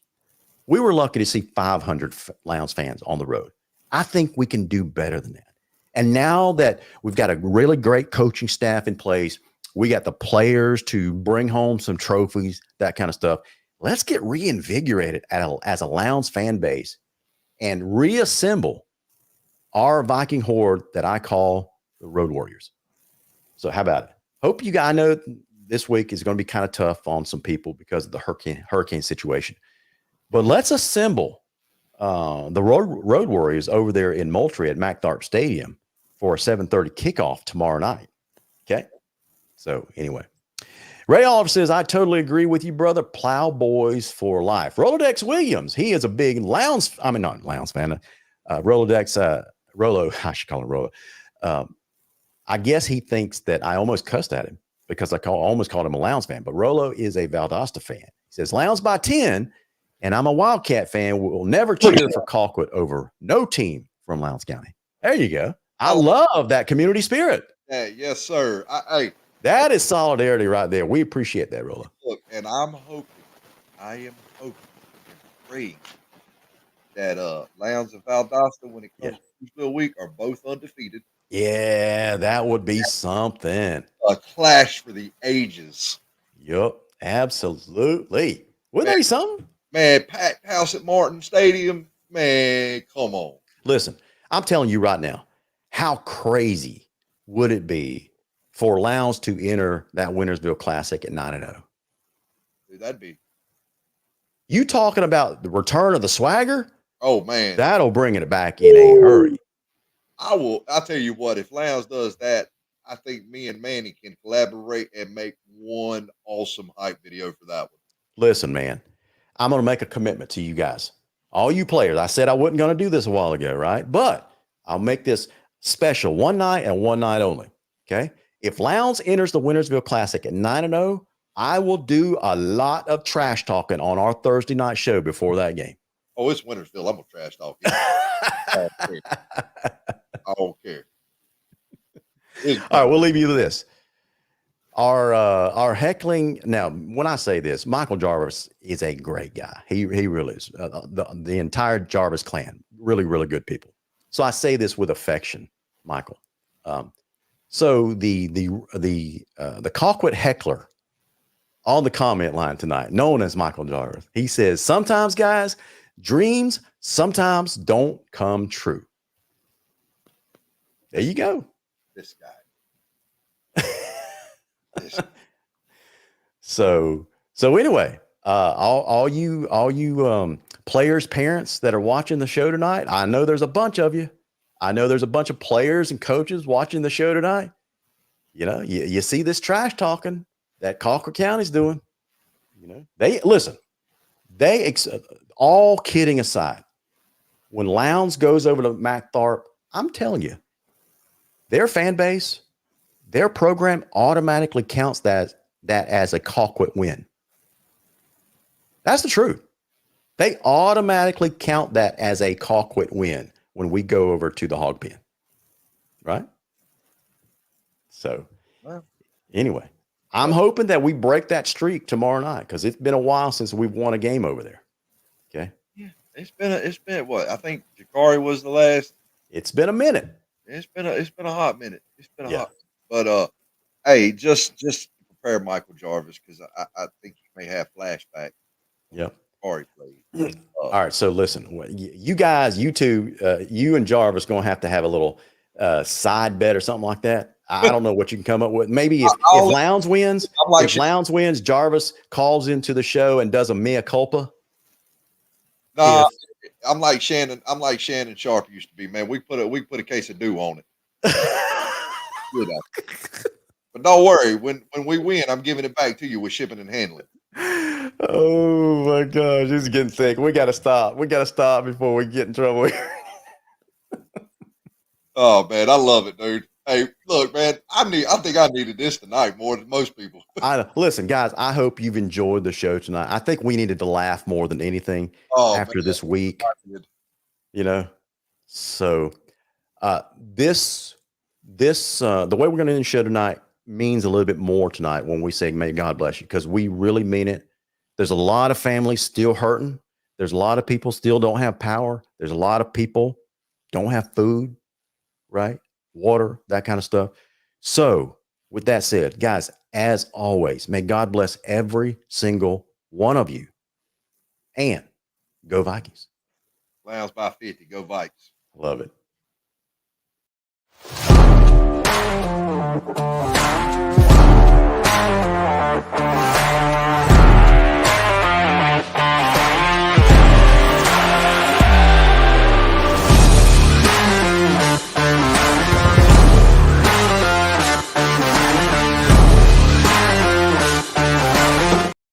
We were lucky to see 500 Lowndes fans on the road. I think we can do better than that. And now that we've got a really great coaching staff in place, we got the players to bring home some trophies, that kind of stuff. Let's get reinvigorated as a Lowndes fan base and reassemble our Viking horde that I call the Road Warriors. So how about it? Hope you guys know this week is going to be kind of tough on some people because of the hurricane situation. But let's assemble the Road Warriors over there in Moultrie at MacTharp Stadium for a 7:30 kickoff tomorrow night. Okay? So anyway. Ray Oliver says, I totally agree with you, brother. Plowboys for life. Rolodex Williams, he is a big not Lowndes fan. Rolodex, Rolo, I should call him Rolo. I guess he thinks that I almost cussed at him because I almost called him a Lowndes fan. But Rolo is a Valdosta fan. He says, Lowndes by 10, and I'm a Wildcat fan. Will never cheer for Colquitt over no team from Lowndes County. There you go. I love that community spirit. Yeah, yes, sir. That is solidarity right there. We appreciate that, Rolo. Look, and I am hoping and praying that Lowndes and Valdosta, when it comes to Tuesday week, are both undefeated. Yeah, that would be something. A clash for the ages. Yep, absolutely. Wouldn't that be something? Man, packed house at Martin Stadium. Man, come on. Listen, I'm telling you right now, how crazy would it be for Lowndes to enter that Wintersville Classic at 9-0? Dude, that'd be. You talking about the return of the swagger? Oh, man. That'll bring it back in a hurry. I'll tell you what, if Lowndes does that, I think me and Manny can collaborate and make one awesome hype video for that one. Listen, man, I'm going to make a commitment to you guys. All you players, I said I wasn't going to do this a while ago, right? But I'll make this special one night and one night only, okay? If Lowndes enters the Wintersville Classic at 9-0, I will do a lot of trash talking on our Thursday night show before that game. Oh, it's Wintersville. I'm going to trash talk. I don't care. All right, we'll leave you with this. Our heckling. Now, when I say this, Michael Jarvis is a great guy. He really is. The entire Jarvis clan, really, really good people. So I say this with affection, Michael. So the Colquitt heckler on the comment line tonight, known as Michael Jarvis, he says, sometimes, guys, dreams sometimes don't come true. There you go. This guy. So anyway, all you players, parents that are watching the show tonight, I know there's a bunch of you. I know there's a bunch of players and coaches watching the show tonight. You know, you see this trash talking that Colquitt County's doing. You know, all kidding aside, when Lowndes goes over to MacTharp, I'm telling you, their fan base, their program automatically counts that as a Colquitt win. That's the truth. They automatically count that as a Colquitt win when we go over to the hog pen. Right? So, anyway, I'm hoping that we break that streak tomorrow night because it's been a while since we've won a game over there. Okay? Yeah. It's been what? I think Jakari was the last It's been a minute. It's been a hot minute. It's been a Yeah. hot. But hey, just prepare Michael Jarvis because I think he may have flashback. Yep. Or he played. All right. So listen, you guys, you two, you and Jarvis going to have a little side bet or something like that. I don't know what you can come up with. Maybe if Lowndes wins, Jarvis calls into the show and does a mea culpa. Nah, I'm like Shannon Sharp used to be, man. We put a case of dew on it. You know. But don't worry, when we win, I'm giving it back to you with shipping and handling. Oh my gosh, this is getting thick. We gotta stop. We gotta stop before we get in trouble. Oh man, I love it, dude. Hey, look, man, I think I needed this tonight more than most people. Listen, guys, I hope you've enjoyed the show tonight. I think we needed to laugh more than anything after this week. You know, so the way we're going to end the show tonight means a little bit more tonight when we say may God bless you, because we really mean it. There's a lot of families still hurting. There's a lot of people still don't have power. There's a lot of people don't have food, right? Water, that kind of stuff. So with that said, guys, as always, may God bless every single one of you, and go Vikings. Lowndes by 50. Go Vikes. Love it.